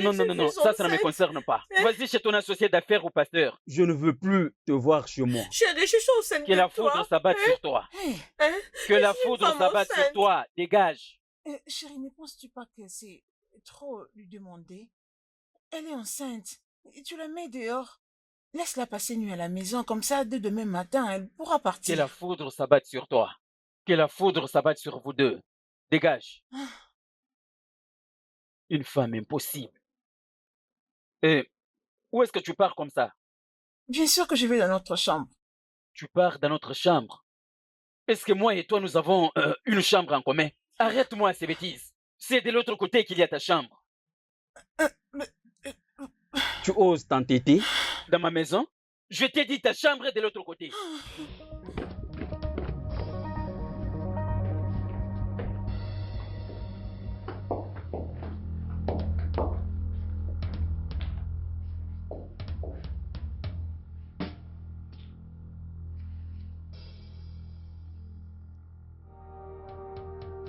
Non, je suis ça ne me enceinte. concerne pas. Vas-y chez ton associé d'affaires ou pasteur. Je ne veux plus te voir chez moi. Chérie, je suis enceinte Que de la toi. foudre s'abatte sur toi. Hein? Que la Je suis une foudre femme s'abatte sur enceinte. toi. Dégage. Chérie, ne penses-tu pas que c'est trop lui demander? Elle est enceinte. Et tu la mets dehors. Laisse-la passer nuit à la maison, comme ça, dès demain matin, elle pourra Que partir. la foudre s'abatte sur toi. Que la foudre s'abatte sur vous deux. Dégage. Une femme impossible. Et où est-ce que tu pars comme ça? Bien sûr que je vais dans notre chambre. Tu pars dans notre chambre. Est-ce que moi et toi, nous avons une chambre en commun? Arrête-moi ces bêtises. C'est de l'autre côté qu'il y a ta chambre. Tu oses t'entêter? Dans ma maison? Je t'ai dit ta chambre est de l'autre côté.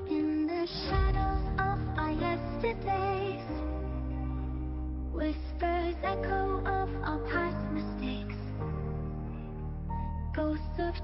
In the shadows of our yesterdays, whispers echo of our past mistakes. Ghosts of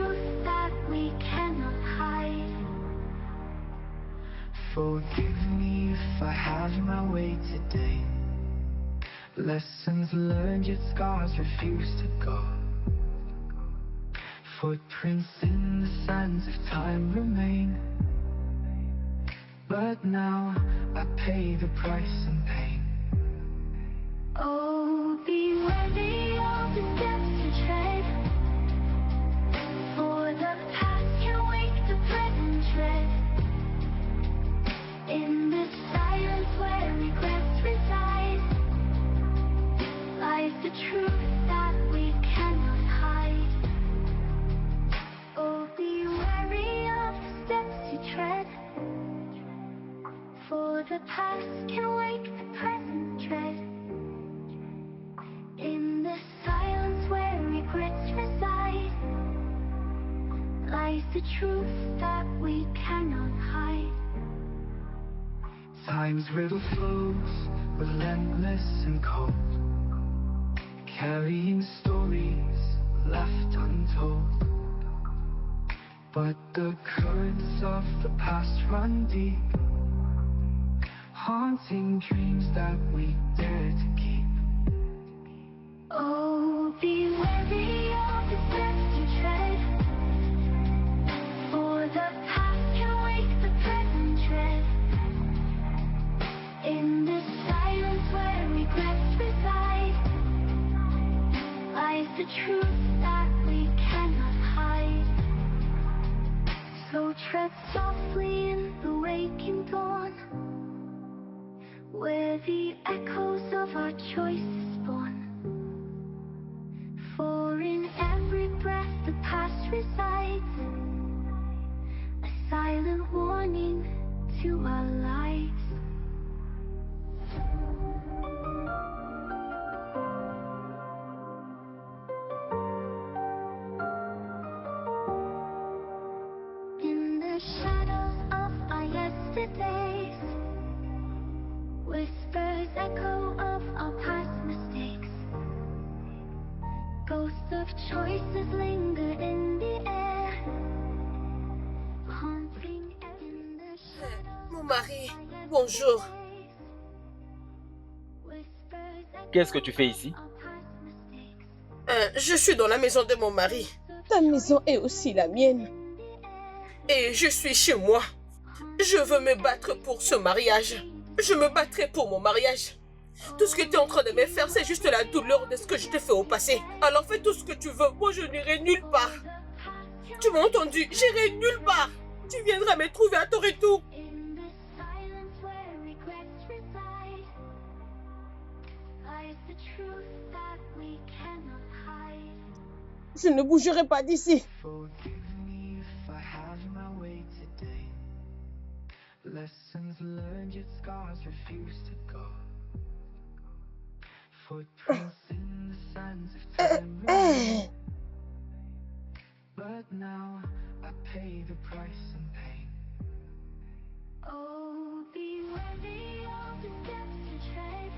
truth that we cannot hide. Forgive me if I have my way today. Lessons learned, yet scars refuse to go. Footprints in the sands of time remain. But now I pay the price in pain. Oh, be worthy of the steps you tread. For the past can wake the present dread. In the silence where regrets reside, lies the truth that we cannot hide. Oh, be wary of the steps you tread. For the past can wake the present dread. In the silence where regrets reside, lies the truth that we cannot hide. Time's river flows, relentless and cold, carrying stories left untold. But the currents of the past run deep, haunting dreams that we dare to keep. Oh, be wary of the steps you tread. For the past can wake the present dread. In the silence where regrets reside, lies the truth that we cannot hide. So tread softly in the waking dawn, where the echoes of our choices spawn. For in every breath the past resides, a silent warning to our lives. In the shadows of our yesterdays, whispers echo of our past mistakes. Ghosts of choices linger in the air, haunting in the shadows. Mon mari, bonjour. Qu'est-ce que tu fais ici? Je suis dans la maison de mon mari. Ta maison est aussi la mienne. Et je suis chez moi. Je veux me battre pour ce mariage. Je me battrai pour mon mariage. Tout ce que tu es en train de me faire, c'est juste la douleur de ce que je t'ai fait au passé. Alors fais tout ce que tu veux. Moi, je n'irai nulle part. Tu m'as entendu? J'irai nulle part. Tu viendras me trouver à ton retour. In the silence where regrets reside, lies the truth that we cannot hide. Je ne bougerai pas d'ici. Forgive me if I have my way today. Lessons learned, yet scars refuse to go. Footprints in the sands of time remain. But now I pay the price in pain. Oh, be worthy of the steps you tread.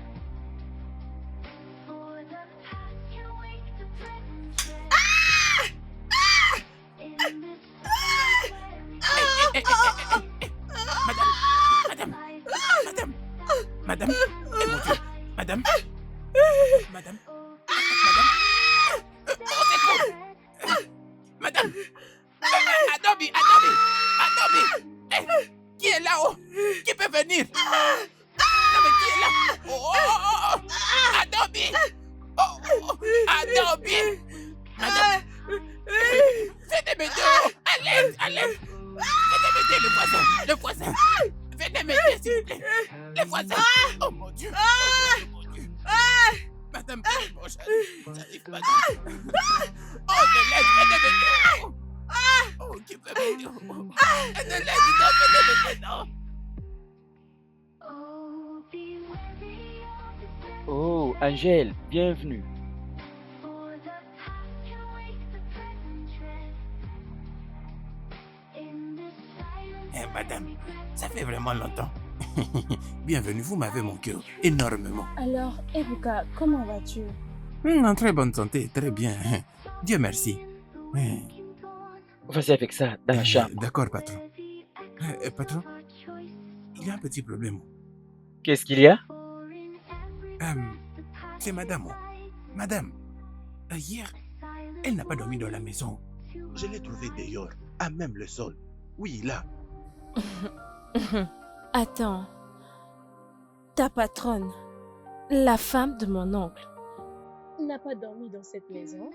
For the past can wake the present dread. In the silence where Madame, eh mon Dieu, madame, madame, au secours, madame, Adobe, qui est là-haut? Qui peut venir? Non mais qui est là? Oh, Adobe, madame, venez m'aider, à l'aide, venez m'aider, le voisin, venez m'aider s'il vous plaît, le voisin, oh mon Dieu, madame, j'arrive, madame, oh de l'aide, venez m'aider, oh qui peut m'aider, de l'aide, non, venez m'aider, non. Oh, be worthy of the steps Oh, Angèle, bienvenue. for the past can wake the present dread. In the silence Eh, where madame, regrets ça fait vraiment longtemps. Bienvenue, vous m'avez mon cœur énormément. Alors, Ebuka, comment vas-tu? En très bonne santé, très bien. Dieu merci. the waking dawn, Vas-y avec ça, dans la chambre. D'accord, patron. Patron, il y a un petit problème. Qu'est-ce qu'il y a? C'est madame. Madame, hier, elle n'a pas dormi dans la maison. Je l'ai trouvé dehors, à même le sol. Oui, là. Attends. Ta patronne, la femme de mon oncle, n'a pas dormi dans cette maison?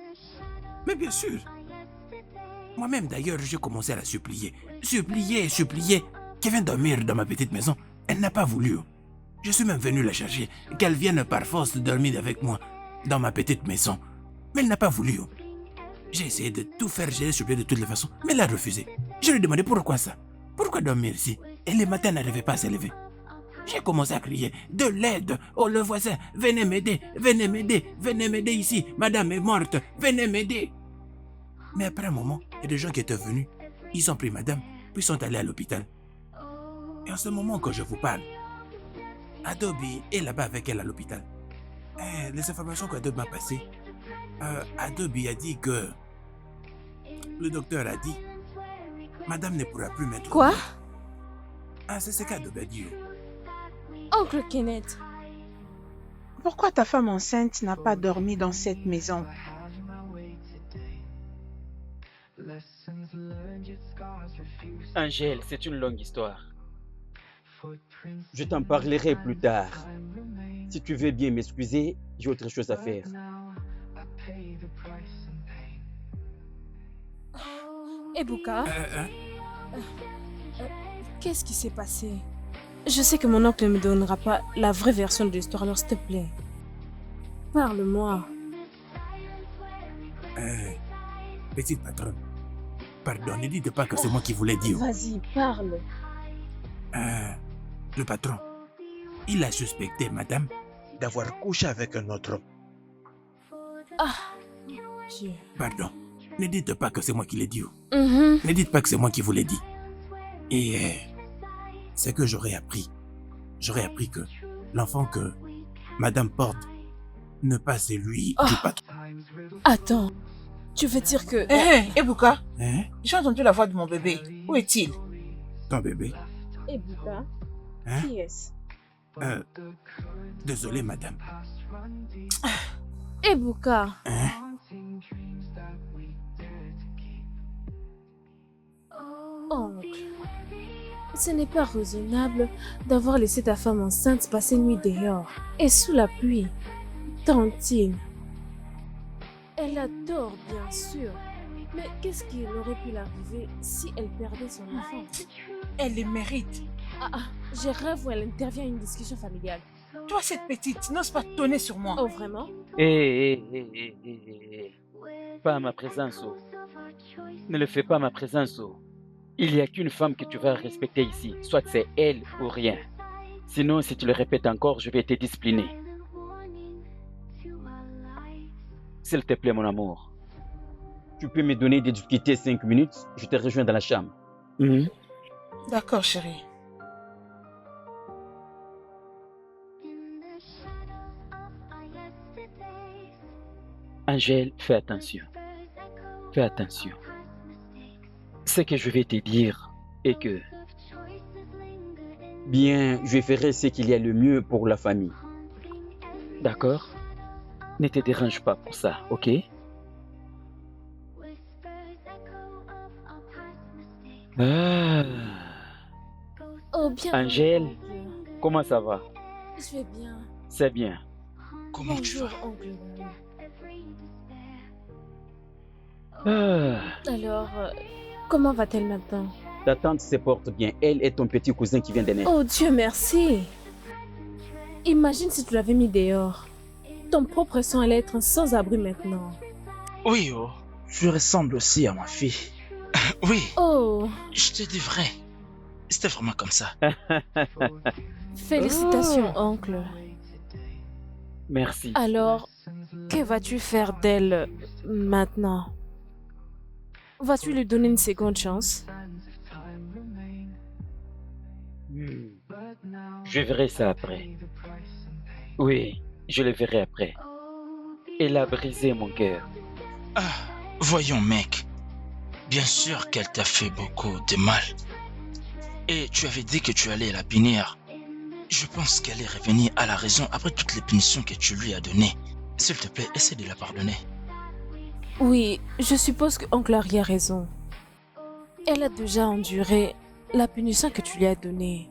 Mais bien sûr. Moi-même, d'ailleurs, j'ai commencé à la supplier. Supplier, qu'elle vienne dormir dans ma petite maison. Elle n'a pas voulu. Je suis même venu la chercher, qu'elle vienne par force dormir avec moi dans ma petite maison. Mais elle n'a pas voulu. J'ai essayé de tout faire, j'ai supplié de toutes les façons, mais elle a refusé. Je lui ai demandé pourquoi ça. Pourquoi dormir ici? Et le matin, elle n'arrivait pas à se lever. J'ai commencé à crier de l'aide. Oh, le voisin, venez m'aider ici. Madame est morte, venez m'aider. Mais après un moment, il y a des gens qui étaient venus. Ils ont pris madame, puis sont allés à l'hôpital. Et en ce moment que je vous parle, Adobe est là-bas avec elle à l'hôpital. Les informations qu'Adobe m'a passées, Adobe a dit que... Le docteur a dit, madame ne pourra plus mettre... Quoi? C'est ce qu'Adobe a dit. Oncle Kenneth. Pourquoi ta femme enceinte n'a pas dormi dans cette maison? Angèle, c'est une longue histoire. Je t'en parlerai plus tard. Si tu veux bien m'excuser, j'ai autre chose à faire. Ebuka, qu'est-ce qui s'est passé? Je sais que mon oncle ne me donnera pas la vraie version de l'histoire, alors s'il te plaît, parle-moi. Petite patronne, pardon, ne dites pas que c'est moi qui vous l'ai dit. Vas-y, parle. Le patron, il a suspecté madame d'avoir couché avec un autre homme. Ah, Dieu. Pardon, ne dites pas que c'est moi qui l'ai dit. Mm-hmm. Ne dites pas que c'est moi qui vous l'ai dit. Et c'est que j'aurais appris que l'enfant que madame porte n'est pas celui du patron. Attends, tu veux dire que... Ebuka, j'ai entendu la voix de mon bébé. Où est-il? Ton bébé? Ebuka, qui est-ce? Désolé, madame. Ebuka. Oncle, ce n'est pas raisonnable d'avoir laissé ta femme enceinte passer une nuit dehors et sous la pluie. Tantine. Elle adore, bien sûr. Mais qu'est-ce qui aurait pu l'arriver si elle perdait son enfant? Elle le mérite. Je rêve où elle intervient à une discussion familiale. Toi, cette petite, n'ose pas tonner sur moi. Oh, vraiment? Pas à ma présence. Ne le fais pas à ma présence. Il n'y a qu'une femme que tu vas respecter ici. Soit c'est elle ou rien. Sinon, si tu le répètes encore, je vais te discipliner. S'il te plaît, mon amour. Tu peux me donner des difficultés 5 minutes, je te rejoins dans la chambre. D'accord, chérie. Angèle, fais attention. Fais attention. Ce que je vais te dire est que... Bien, je ferai ce qu'il y a le mieux pour la famille. D'accord? Ne te dérange pas pour ça, ok? Oh, bien. Angèle, comment ça va? Je vais bien. C'est bien. Comment tu vas? Oncle. Alors, comment va-t-elle maintenant? Ta tante se porte bien. Elle est ton petit cousin qui vient de naître. Oh Dieu merci. Imagine si tu l'avais mis dehors. Ton propre sang allait être sans abri maintenant. Oui, oh. Je ressemble aussi à ma fille. Oui. Oh. Je te dis vrai. C'était vraiment comme ça. Félicitations, oncle. Merci. Alors, que vas-tu faire d'elle maintenant? Vas-tu lui donner une seconde chance? Je verrai ça après. Oui, je le verrai après. Elle a brisé mon cœur. Voyons, mec. Bien sûr qu'elle t'a fait beaucoup de mal. Et tu avais dit que tu allais la punir. Je pense qu'elle est revenue à la raison après toutes les punitions que tu lui as données. S'il te plaît, essaie de la pardonner. Oui, je suppose que Oncle Harry a raison. Elle a déjà enduré la punition que tu lui as donnée.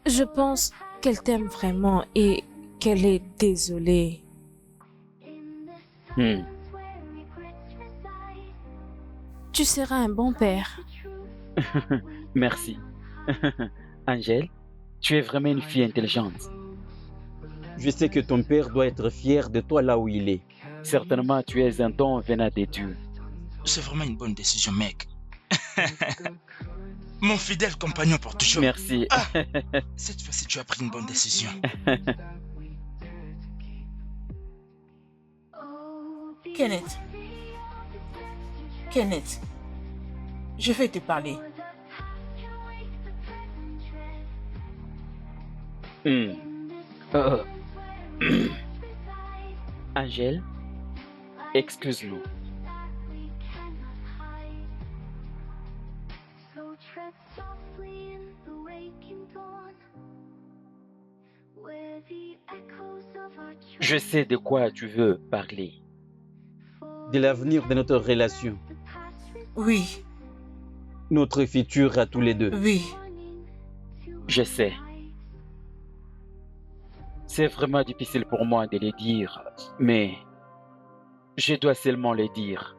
Je pense qu'elle t'aime vraiment et qu'elle est désolée. Tu seras un bon père. Merci. Angèle, tu es vraiment une fille intelligente. Je sais que ton père doit être fier de toi là où il est. Certainement, tu es un don venant des dieux. C'est vraiment une bonne décision, mec. Mon fidèle compagnon pour toujours. Merci. Ah, cette fois-ci, tu as pris une bonne décision. Kenneth. Kenneth. Je vais te parler. Angèle, excuse-nous. Je sais de quoi tu veux parler. De l'avenir de notre relation. Oui. Notre futur à tous les deux. Oui. Je sais. C'est vraiment difficile pour moi de les dire, mais je dois seulement les dire.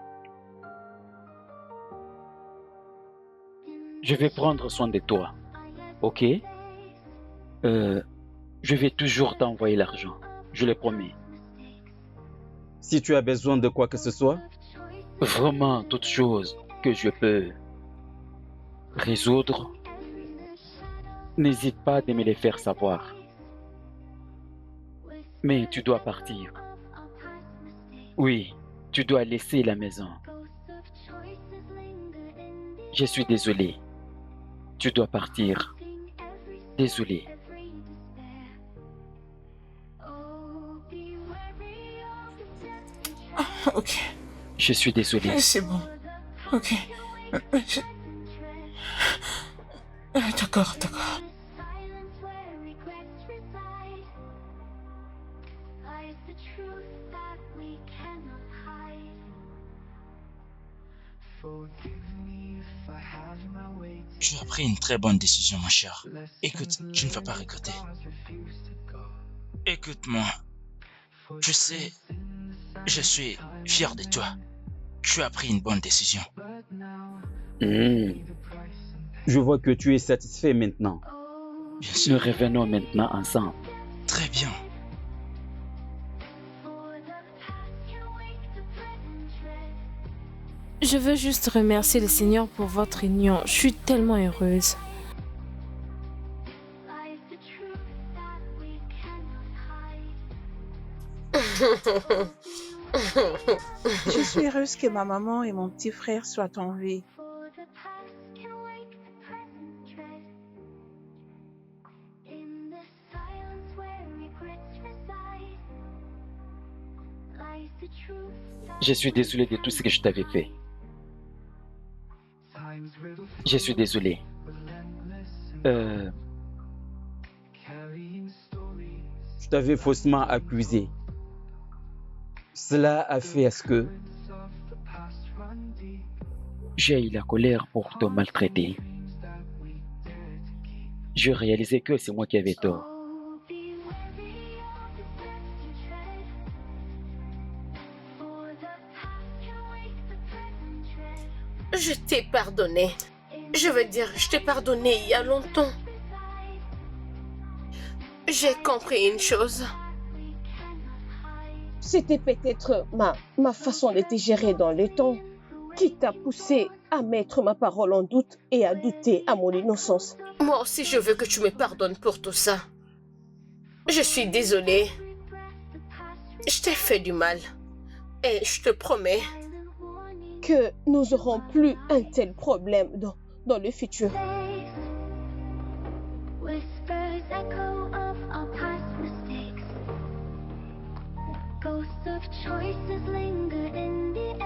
Je vais prendre soin de toi, ok? Je vais toujours t'envoyer l'argent, je le promets. Si tu as besoin de quoi que ce soit? Vraiment, toute chose que je peux résoudre, n'hésite pas de me les faire savoir. Mais tu dois partir. Oui, tu dois laisser la maison. Je suis désolé. Tu dois partir. Désolé. Ok. Je suis désolé. C'est bon. Ok. D'accord, d'accord. Tu as pris une très bonne décision, mon cher. Écoute, tu ne vas pas regretter. Écoute-moi. Tu sais, je suis fier de toi. Tu as pris une bonne décision. Je vois que tu es satisfait maintenant. Bien sûr. Nous revenons maintenant ensemble. Très bien. Je veux juste remercier le Seigneur pour votre union. Je suis tellement heureuse. Je suis heureuse que ma maman et mon petit frère soient en vie. Je suis désolé de tout ce que je t'avais fait. Je suis désolé. Je t'avais faussement accusé. Cela a fait à ce que j'ai eu la colère pour te maltraiter. Je réalisais que c'est moi qui avais tort. Je t'ai pardonné. Je veux dire, je t'ai pardonné il y a longtemps. J'ai compris une chose. C'était peut-être ma façon de te gérer dans le temps qui t'a poussé à mettre ma parole en doute et à douter à mon innocence. Moi aussi, je veux que tu me pardonnes pour tout ça. Je suis désolée. Je t'ai fait du mal. Et je te promets que nous n'aurons plus un tel problème dans le futur. Whispers echo of our past mistakes. Ghosts of choices linger in the